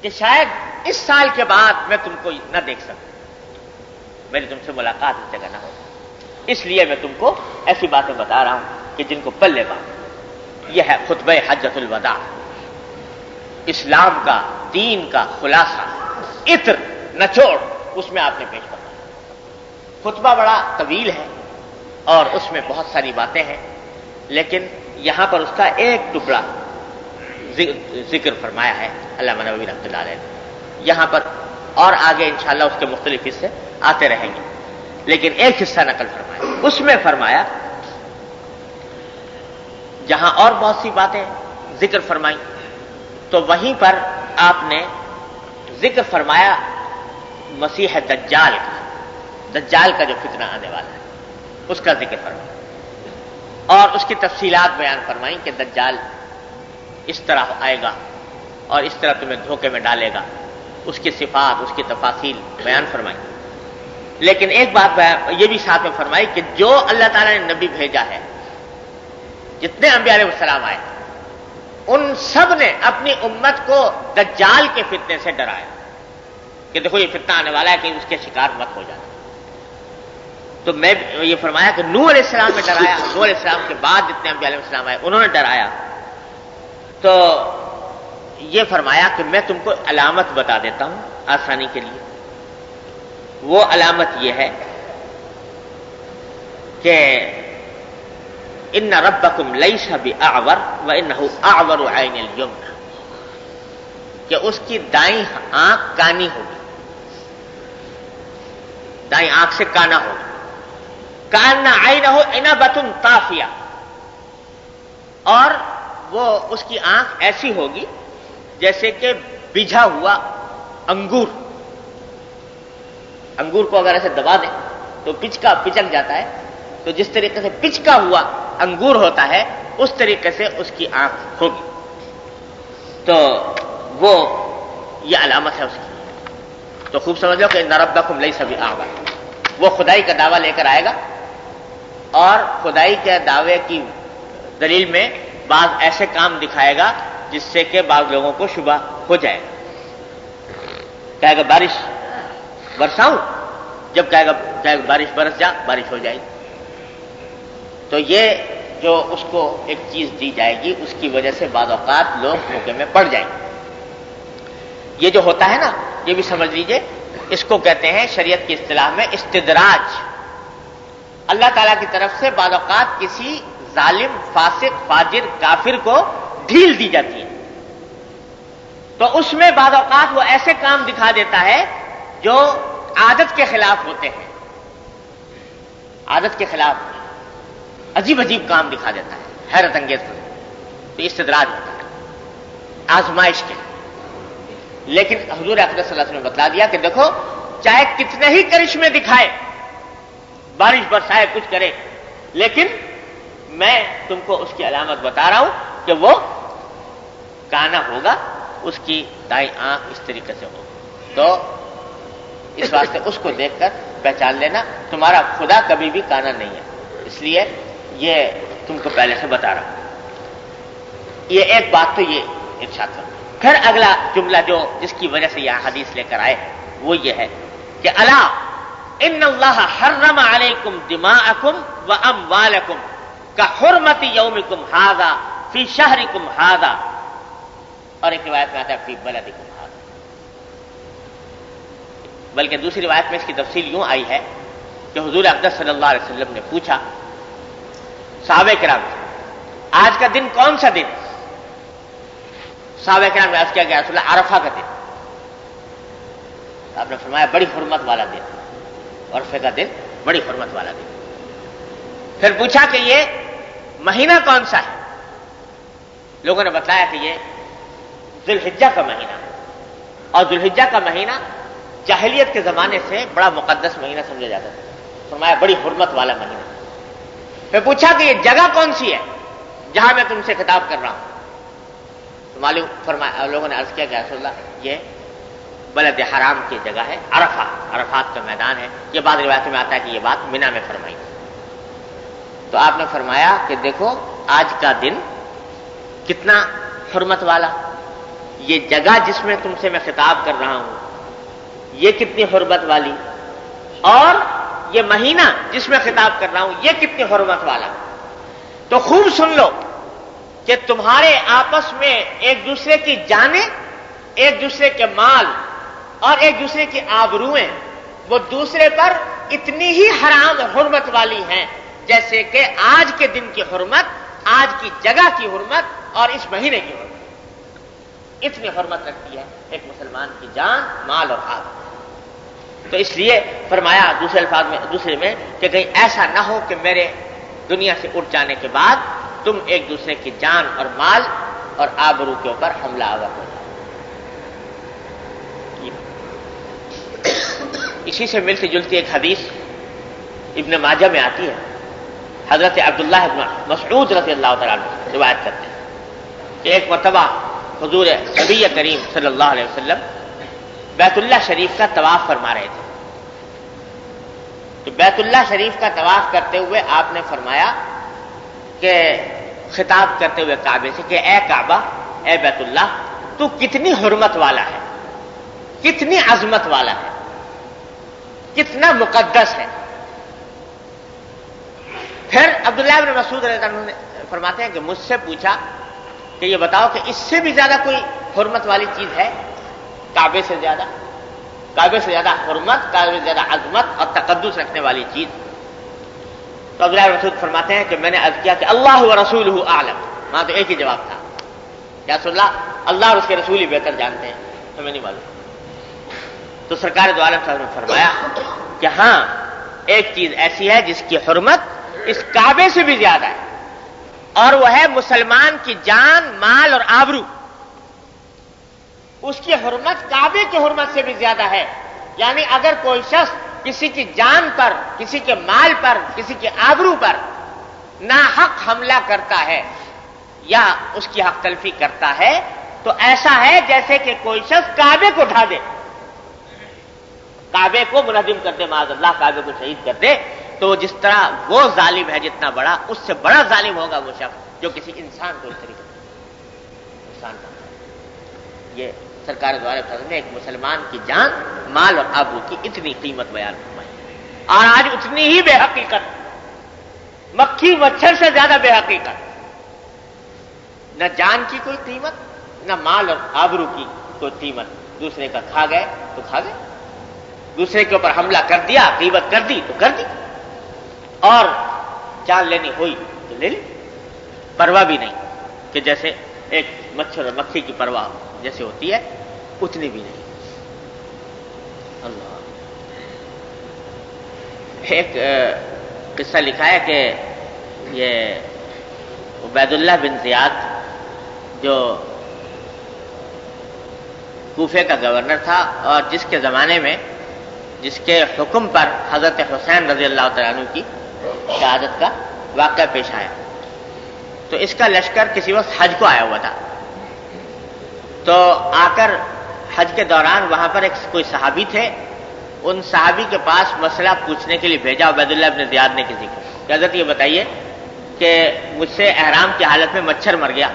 کہ شاید اس سال کے بعد میں تم کو نہ دیکھ سکوں، میری تم سے ملاقات اس جگہ نہ ہو، اس لیے میں تم کو ایسی باتیں بتا رہا ہوں کہ جن کو پلے باندھ. یہ ہے خطبہ حجۃ الوداع، اسلام کا، دین کا خلاصہ، عطر، نچوڑ اس میں آپ نے پیش کرنا. خطبہ بڑا طویل ہے اور اس میں بہت ساری باتیں ہیں، لیکن یہاں پر اس کا ایک ٹکڑا ذکر فرمایا ہے علامہ نووی رحمۃ اللہ علیہ نے. یہاں پر اور آگے انشاءاللہ اس کے مختلف حصے آتے رہیں گے، لیکن ایک حصہ نقل فرمایا. اس میں فرمایا، جہاں اور بہت سی باتیں ذکر فرمائی تو وہیں پر آپ نے ذکر فرمایا مسیح دجال کا، دجال کا جو فتنہ آنے والا ہے اس کا ذکر فرمایا اور اس کی تفصیلات بیان فرمائیں کہ دجال اس طرح آئے گا اور اس طرح تمہیں دھوکے میں ڈالے گا. اس کی صفات، اس کی تفاصیل بیان فرمائی. لیکن ایک بات یہ بھی ساتھ میں فرمائی کہ جو اللہ تعالیٰ نے نبی بھیجا ہے، جتنے انبیاء علیہ السلام آئے، ان سب نے اپنی امت کو دجال کے فتنے سے ڈرایا کہ دیکھو یہ فتنہ آنے والا ہے کہ اس کے شکار مت ہو جانا. تو میں یہ فرمایا کہ نوح علیہ السلام نے ڈرایا، نوح علیہ السلام کے بعد جتنے انبیاء علیہ السلام آئے انہوں نے ڈرایا. تو یہ فرمایا کہ میں تم کو علامت بتا دیتا ہوں آسانی کے لیے. وہ علامت یہ ہے کہ ان ربکم لیس باعور وانہ اعور عین الیمنى، کہ اس کی دائیں آنکھ کانی ہوگی، دائیں آنکھ سے کانا ہوگا. کان عینہ عنبۃ طافیہ، اور وہ اس کی آنکھ ایسی ہوگی جیسے کہ بجھا ہوا انگور. انگور کو اگر ایسے دبا دیں تو پچک جاتا ہے، تو جس طریقے سے پچکا ہوا انگور ہوتا ہے اس طریقے سے اس کی آنکھ ہوگی. تو وہ یہ علامت ہے اس کی. تو خوب سمجھ لو کہ ان ربکم لیس باعور، وہ خدائی کا دعویٰ لے کر آئے گا اور خدائی کے دعوے کی دلیل میں بعض ایسے کام دکھائے گا جس سے کہ بعض لوگوں کو شبہ ہو جائے گا. کہے گا بارش برساؤں، جب کہے گا بارش برس جا، بارش ہو جائے گی. تو یہ جو اس کو ایک چیز دی جائے گی اس کی وجہ سے بعض اوقات لوگ دھوکے میں پڑ جائیں گے. یہ جو ہوتا ہے نا، یہ بھی سمجھ لیجئے، اس کو کہتے ہیں شریعت کی اصطلاح میں استدراج. اللہ تعالیٰ کی طرف سے بعض اوقات کسی ظالم، فاسق، فاجر، کافر کو ڈھیل دی جاتی ہے، تو اس میں بعض اوقات وہ ایسے کام دکھا دیتا ہے جو عادت کے خلاف ہوتے ہیں. عادت کے خلاف عجیب عجیب کام دکھا دیتا ہے، حیرت انگیز. تو استدراج ہوتا ہے، آزمائش کے. لیکن حضور اکرم صلی اللہ علیہ وسلم نے بتلا دیا کہ دیکھو چاہے کتنے ہی کرشمے دکھائے، بارش برسائے، کچھ کرے، لیکن میں تم کو اس کی علامت بتا رہا ہوں کہ وہ کانا ہوگا، اس کی دائیں آنکھ اس طریقے سے ہوگی. تو اس واسطے اس کو دیکھ کر پہچان لینا تمہارا خدا کبھی بھی کانا نہیں ہے، اس لیے یہ تم کو پہلے سے بتا رہا ہوں. یہ ایک بات تو یہ ارشاد کرو. پھر اگلا جملہ جو جس کی وجہ سے یہ حدیث لے کر آئے وہ یہ ہے کہ الا ان اللہ حرم علیکم دماءکم واموالکم کحرمت یومکم ھذا فی شہرکم ھذا، اور ایک روایت میں آتا ہے فی بلدکم ھذا. بلکہ دوسری روایت میں اس کی تفصیل یوں آئی ہے کہ حضور اقدس صلی اللہ علیہ وسلم نے پوچھا صحابہ کرام سے آج کا دن کون سا دن؟ صحابہ کرام نے عرض کیا کہ رسول اللہ عرفہ کا دن. آپ نے فرمایا بڑی حرمت والا دن، عرفے کا دن بڑی حرمت والا دن. پھر پوچھا کہ یہ مہینہ کون سا ہے؟ لوگوں نے بتلایا کہ یہ ذی الحجہ کا مہینہ، اور ذی الحجہ کا مہینہ جاہلیت کے زمانے سے بڑا مقدس مہینہ سمجھا جاتا تھا. فرمایا بڑی حرمت والا مہینہ. پھر پوچھا کہ یہ جگہ کون سی ہے جہاں میں تم سے خطاب کر رہا ہوں؟ تو معلوم فرمایا، لوگوں نے عرض کیا کہ رسول اللہ یہ بلد حرام کی جگہ ہے، عرفات کا میدان ہے۔ یہ بعض روایتوں میں آتا ہے کہ یہ بات منا میں فرمائی۔ تو آپ نے فرمایا کہ دیکھو آج کا دن کتنا حرمت والا، یہ جگہ جس میں تم سے میں خطاب کر رہا ہوں یہ کتنی حرمت والی، اور یہ مہینہ جس میں خطاب کر رہا ہوں یہ کتنی حرمت والا۔ تو خوب سن لو کہ تمہارے آپس میں ایک دوسرے کی جانیں، ایک دوسرے کے مال اور ایک دوسرے کی آبروئیں وہ دوسرے پر اتنی ہی حرام حرمت والی ہیں جیسے کہ آج کے دن کی حرمت، آج کی جگہ کی حرمت اور اس مہینے کی حرمت۔ اتنی حرمت رکھتی ہے ایک مسلمان کی جان، مال اور آب۔ تو اس لیے فرمایا دوسرے الفاظ میں، دوسرے میں کہ کہیں ایسا نہ ہو کہ میرے دنیا سے اٹھ جانے کے بعد تم ایک دوسرے کی جان اور مال اور آبرو کے اوپر حملہ آور ہو۔ اسی سے ملتی جلتی ایک حدیث ابن ماجہ میں آتی ہے، حضرت عبداللہ ابن مسعود رضی اللہ تعالیٰ عنہ روایت کرتے ہیں کہ ایک مرتبہ حضور نبی کریم صلی اللہ علیہ وسلم بیت اللہ شریف کا طواف فرما رہے تھے۔ تو بیت اللہ شریف کا طواف کرتے ہوئے آپ نے فرمایا کہ خطاب کرتے ہوئے کعبے سے کہ اے کعبہ، اے بیت اللہ، تو کتنی حرمت والا ہے، کتنی عظمت والا ہے، کتنا مقدس ہے۔ پھر عبداللہ بن مسعود رضی اللہ عنہ نے فرماتے ہیں کہ مجھ سے پوچھا کہ یہ بتاؤ کہ اس سے بھی زیادہ کوئی حرمت والی چیز ہے؟ کعبے سے زیادہ حرمت، کعبے سے زیادہ عظمت اور تقدس رکھنے والی چیز؟ تو عبداللہ بن مسعود فرماتے ہیں کہ میں نے عرض کیا کہ اللہ و رسولہ اعلم۔ وہاں تو ایک ہی جواب تھا، یا رسول اللہ، اللہ اور اس کے رسول ہی بہتر جانتے ہیں، ہمیں نہیں معلوم۔ تو سرکار دو عالم صاحب نے فرمایا کہ ہاں ایک چیز ایسی ہے جس کی حرمت اس کعبے سے بھی زیادہ ہے، اور وہ ہے مسلمان کی جان، مال اور آبرو۔ اس کی حرمت کعبے کی حرمت سے بھی زیادہ ہے۔ یعنی اگر کوئی شخص کسی کی جان پر، کسی کے مال پر، کسی کے آبرو پر ناحق حملہ کرتا ہے یا اس کی حق تلفی کرتا ہے تو ایسا ہے جیسے کہ کوئی شخص کعبے کو ڈھا دے، کعبے کو منہدم کر دے، معاذ اللہ کعبے کو شہید کر دے۔ تو جس طرح وہ ظالم ہے جتنا بڑا، اس سے بڑا ظالم ہوگا وہ شخص جو کسی انسان کو اس طریقے سے نقصان کرتا ہے۔ یہ سرکار دو عالم نے ایک مسلمان کی جان، مال اور آبرو کی اتنی قیمت بیان فرمائی، اور آج اتنی ہی بے حقیقت، مکھی مچھر سے زیادہ بے حقیقت، نہ جان کی کوئی قیمت، نہ مال اور آبرو کی کوئی قیمت۔ دوسرے کا کھا گئے تو کھا گئے، دوسرے کے اوپر حملہ کر دیا، غیبت کر دی تو کر دی، اور جان لینی ہوئی تو لے لی، پرواہ بھی نہیں کہ جیسے ایک مچھر اور مکھی کی پرواہ جیسے ہوتی ہے اتنی بھی نہیں۔ اللہ، ایک قصہ لکھا ہے کہ یہ عبید اللہ بن زیاد جو کوفے کا گورنر تھا، اور جس کے زمانے میں، جس کے حکم پر حضرت حسین رضی اللہ تعالیٰ عنہ کی شہادت کا واقعہ پیش آیا، تو اس کا لشکر کسی وقت حج کو آیا ہوا تھا۔ تو آ کر حج کے دوران وہاں پر ایک کوئی صحابی تھے، ان صحابی کے پاس مسئلہ پوچھنے کے لیے بھیجا عبید اللہ بن زیاد نے کسی کو کہ حضرت یہ بتائیے کہ مجھ سے احرام کی حالت میں مچھر مر گیا،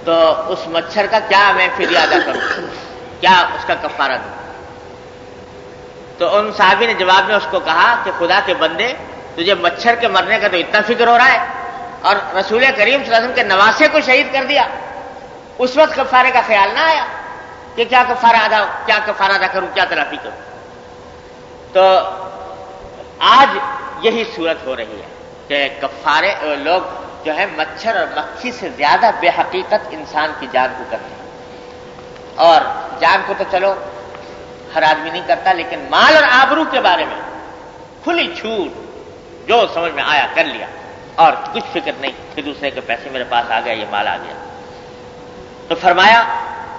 تو اس مچھر کا کیا میں فدیہ ادا کروں، کیا اس کا کفارہ دوں؟ تو ان صحابی نے جواب میں اس کو کہا کہ خدا کے بندے، تجھے مچھر کے مرنے کا تو اتنا فکر ہو رہا ہے، اور رسول کریم صلی اللہ علیہ وسلم کے نواسے کو شہید کر دیا، اس وقت کفارے کا خیال نہ آیا کہ کیا کفارہ ادا کروں، کیا تلافی کروں؟ تو آج یہی صورت ہو رہی ہے کہ کفارے لوگ جو ہے مچھر اور مکھی سے زیادہ بے حقیقت انسان کی جان کو کرتے ہیں، اور جان کو تو چلو ہر آدمی نہیں کرتا، لیکن مال اور آبرو کے بارے میں کھلی چھوٹ، جو سمجھ میں آیا کر لیا، اور کچھ فکر نہیں کہ دوسرے کے پیسے میرے پاس آ گئے، یہ مال آ گیا۔ تو فرمایا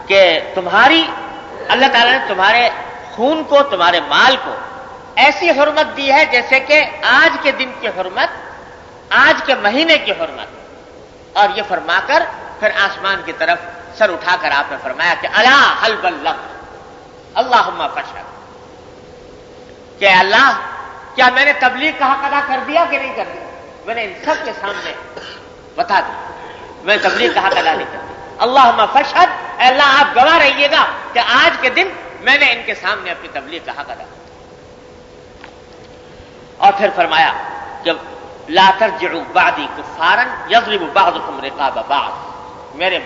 کہ اللہ تعالیٰ نے تمہارے خون کو، تمہارے مال کو ایسی حرمت دی ہے جیسے کہ آج کے دن کی حرمت آج کے مہینے کی حرمت. اور یہ فرما کر پھر آسمان کی طرف سر اٹھا کر آپ نے فرمایا کہ الا حل بلغ اللہم فاشہد، کہ اللہ کیا میں نے تبلیغ کا حق ادا کر دیا کہ نہیں کر دیا؟ میں نے ان سب کے سامنے بتا دیا میں تبلیغ کا حق ادا نہیں کر دیا. اللہم فاشہد، اے اللہ آپ گواہ رہیے گا کہ آج کے دن میں نے ان کے سامنے اپنی تبلیغ کا حق ادا کیا. اور پھر فرمایا کہ لا ترجعوا بعدی کفارا یضرب بعضکم رقاب بعض، میرے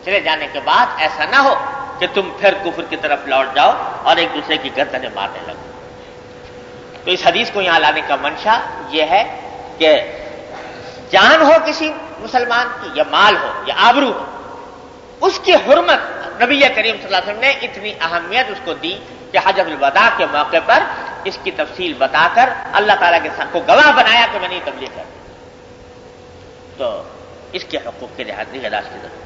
چلے جانے کے بعد ایسا نہ ہو کہ تم پھر کفر کی طرف لوٹ جاؤ اور ایک دوسرے کی گردنیں مارنے لگو. تو اس حدیث کو یہاں لانے کا منشا یہ ہے کہ جان ہو کسی مسلمان کی یا مال ہو یا آبرو ہو، اس کی حرمت نبی کریم صلی اللہ علیہ وسلم نے اتنی اہمیت اس کو دی کہ حجۃ الوداع کے موقع پر اس کی تفصیل بتا کر اللہ تعالیٰ کے ساتھ کو گواہ بنایا کہ میں نے تبلیغ کر دی. تو اس کے حقوق کے لحاظ سے اداش کی ضرورت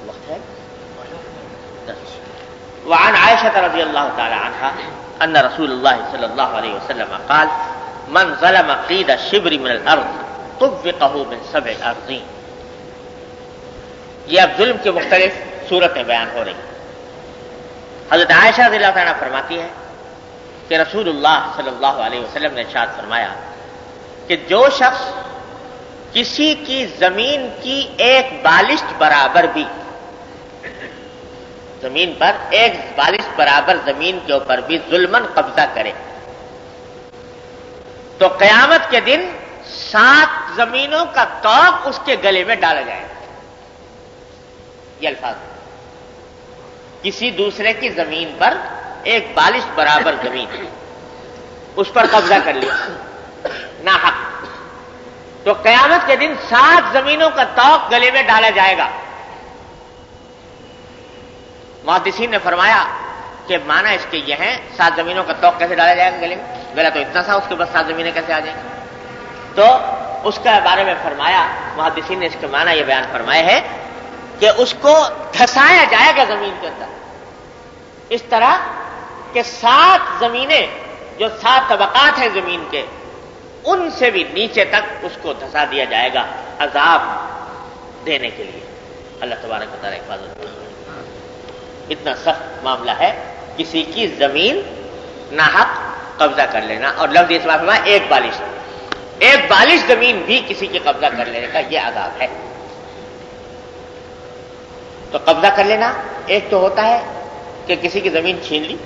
وقت ہے. وعن عائشة رضی اللہ تعالی عنہا ان رسول اللہ صلی اللہ علیہ وسلم قال من ظلم قید الشبر من الارض طبقه من 7 ارضین. یہ اب ظلم کی مختلف صورتیں بیان ہو رہی ہیں. حضرت عائشہ رضی اللہ تعالیٰ فرماتی ہے کہ رسول اللہ صلی اللہ علیہ وسلم نے ارشاد فرمایا کہ جو شخص کسی کی زمین کی ایک بالشت برابر بھی، زمین پر ایک بالشت برابر زمین کے اوپر بھی ظلماً قبضہ کرے تو قیامت کے دن 7 زمینوں کا طوق اس کے گلے میں ڈالا جائے گا. یہ الفاظ، کسی دوسرے کی زمین پر ایک بالشت برابر زمین اس پر قبضہ کر لیا ناحق، تو قیامت کے دن 7 زمینوں کا طوق گلے میں ڈالا جائے گا. محدثین نے فرمایا کہ معنی اس کے یہ ہیں 7 زمینوں کا طوق کیسے ڈالا جائے گا گلے میں؟ گلا تو اتنا سا، اس کے بعد 7 زمینیں کیسے آ جائیں گی؟ تو اس کے بارے میں فرمایا محدثین نے اس کے معنی یہ بیان فرمائے ہے کہ اس کو دھسایا جائے گا زمین کے اندر اس طرح کہ 7 زمینیں جو 7 طبقات ہیں زمین کے، ان سے بھی نیچے تک اس کو دھسا دیا جائے گا عذاب دینے کے لیے. اللہ تبارک و تعالیٰ حفاظت کرے. اتنا سخت معاملہ ہے کسی کی زمین ناحق قبضہ کر لینا. اور لفظ اس بات میں ایک بالش زمین بھی کسی کی قبضہ کر لینے کا یہ عذاب ہے. تو قبضہ کر لینا ایک تو ہوتا ہے کہ کسی کی زمین چھین لی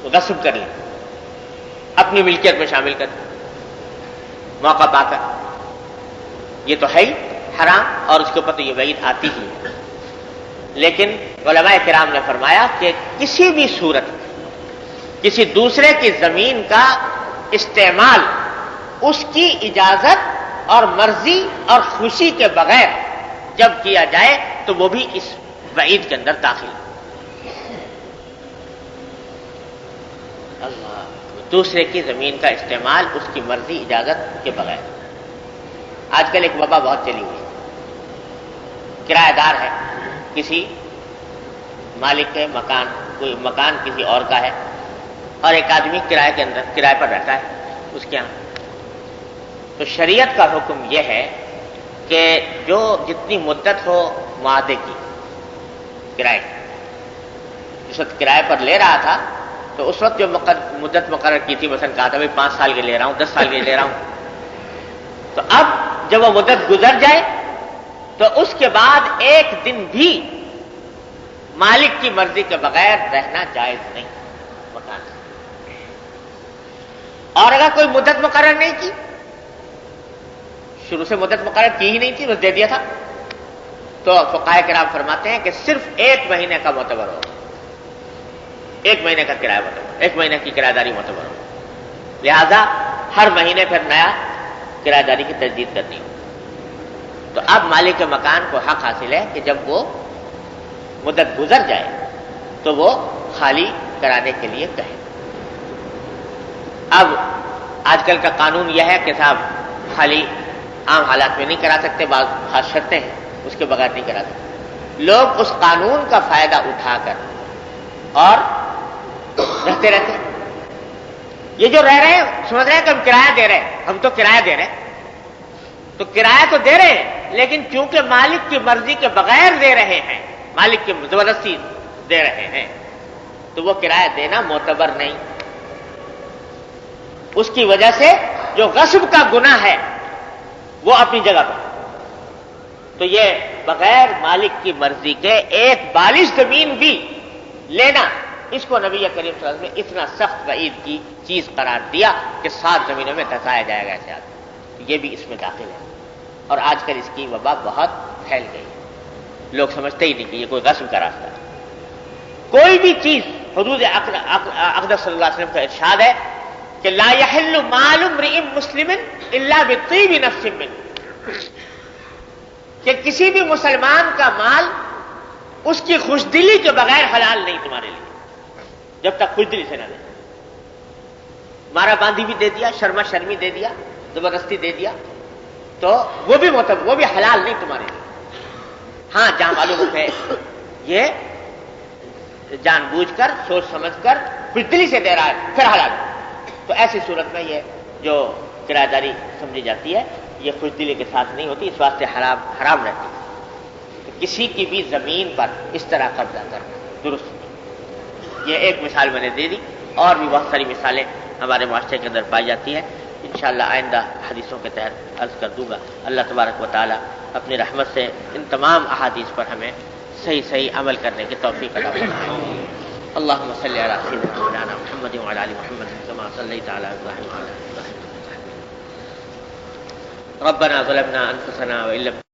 تو غصب کر لی، اپنی ملکیت میں شامل کر دی موقع پا کر، یہ تو ہے ہی حرام اور اس کے اوپر تو یہ وعید آتی ہی ہے. لیکن علماء کرام نے فرمایا کہ کسی بھی صورت کسی دوسرے کی زمین کا استعمال اس کی اجازت اور مرضی اور خوشی کے بغیر جب کیا جائے تو وہ بھی اس وعید کے اندر داخل ہے. اللہ، دوسرے کی زمین کا استعمال اس کی مرضی اجازت کے بغیر. آج کل ایک وبا بہت چلی ہوئی ہے. کرایہ دار ہے، کسی مالک کے مکان، کوئی مکان کسی اور کا ہے اور ایک آدمی کرایہ کے اندر کرایہ پر رہتا ہے اس کے یہاں. تو شریعت کا حکم یہ ہے کہ جو جتنی مدت ہو معاہدے کی کرائے، جس وقت کرائے پر لے رہا تھا تو اس وقت جو مدت مقرر کی تھی، مثلا کہا تھا بھائی 5 سال کے لے رہا ہوں، 10 سال کے لے رہا ہوں، تو اب جب وہ مدت گزر جائے تو اس کے بعد ایک دن بھی مالک کی مرضی کے بغیر رہنا جائز نہیں مکان. اور اگر کوئی مدت مقرر نہیں کی، شروع سے مدت مقرر کی ہی نہیں تھی، بس دے دیا تھا، تو فقہاء کرام فرماتے ہیں کہ صرف 1 مہینے کا معتبر ہوگا. 1 مہینے کا کرایہ معتبر، 1 مہینے کی کرایہ داری معتبر ہوگا. لہذا ہر مہینے پھر نیا کرایہ داری کی تجدید کرنی ہو. تو اب مالک مکان کو حق حاصل ہے کہ جب وہ مدت گزر جائے تو وہ خالی کرانے کے لیے کہے. اب آج کل کا قانون یہ ہے کہ صاحب خالی عام حالات میں نہیں کرا سکتے، بعض خاص شرطیں ہیں اس کے بغیر نہیں کرا سکتے. لوگ اس قانون کا فائدہ اٹھا کر اور رہتے یہ جو رہ رہے ہیں سمجھ رہے ہیں کہ ہم کرایہ دے رہے ہیں، ہم تو کرایہ دے رہے ہیں، تو کرایہ تو دے رہے ہیں لیکن چونکہ مالک کی مرضی کے بغیر دے رہے ہیں، مالک کی زبردستی دے رہے ہیں، تو وہ کرایہ دینا معتبر نہیں۔ اس کی وجہ سے جو غصب کا گناہ ہے وہ اپنی جگہ پر، تو یہ بغیر مالک کی مرضی کے ایک بالش زمین بھی لینا، اس کو نبی کریم صلی اللہ علیہ وسلم نے اتنا سخت وعید کی چیز قرار دیا کہ 7 زمینوں میں دھسایا جائے گا ایسے آدمی، یہ بھی اس میں داخل ہے۔ اور آج کل اس کی وبا بہت پھیل گئی ہے، لوگ سمجھتے ہی نہیں کہ یہ کوئی غصب کا راستہ ہے۔ کوئی بھی چیز، حدود اقدس صلی اللہ علیہ وسلم کا ارشاد ہے کہ لا يحل مال امرئ مسلم الا بطیب نفس منه، کہ کسی بھی مسلمان کا مال اس کی خوشدلی کے بغیر حلال نہیں تمہارے لیے، جب تک خوشدلی سے نہ دے۔ مارا باندھی بھی دے دیا، شرما شرمی دے دیا، زبردستی دے دیا، تو وہ بھی حلال نہیں تمہارے لیے۔ ہاں جہاں معلوم ہے یہ جان بوجھ کر سوچ سمجھ کر خوشدلی سے دے رہا ہے پھر حلال، تو ایسی صورت میں یہ جو کرایہ داری سمجھی جاتی ہے یہ خوشدلی کے ساتھ نہیں ہوتی، اس واسطے حرام رہتی ہے۔ تو کسی کی بھی زمین پر اس طرح قبضہ کرنا درست نہیں۔ یہ ایک مثال میں نے دے دی، اور بھی بہت ساری مثالیں ہمارے معاشرے کے اندر پائی جاتی ہیں، انشاءاللہ آئندہ حدیثوں کے تحت عرض کر دوں گا۔ اللہ تبارک و تعالی اپنی رحمت سے ان تمام احادیث پر ہمیں صحیح عمل کرنے کی توفیق عطا فرمائے۔ اللهم صل على سيدنا مولانا محمد وعلى ال محمد كما صليت على ابراهيم وعلى ال ابراهيم ربنا ظلمنا انفسنا وان لم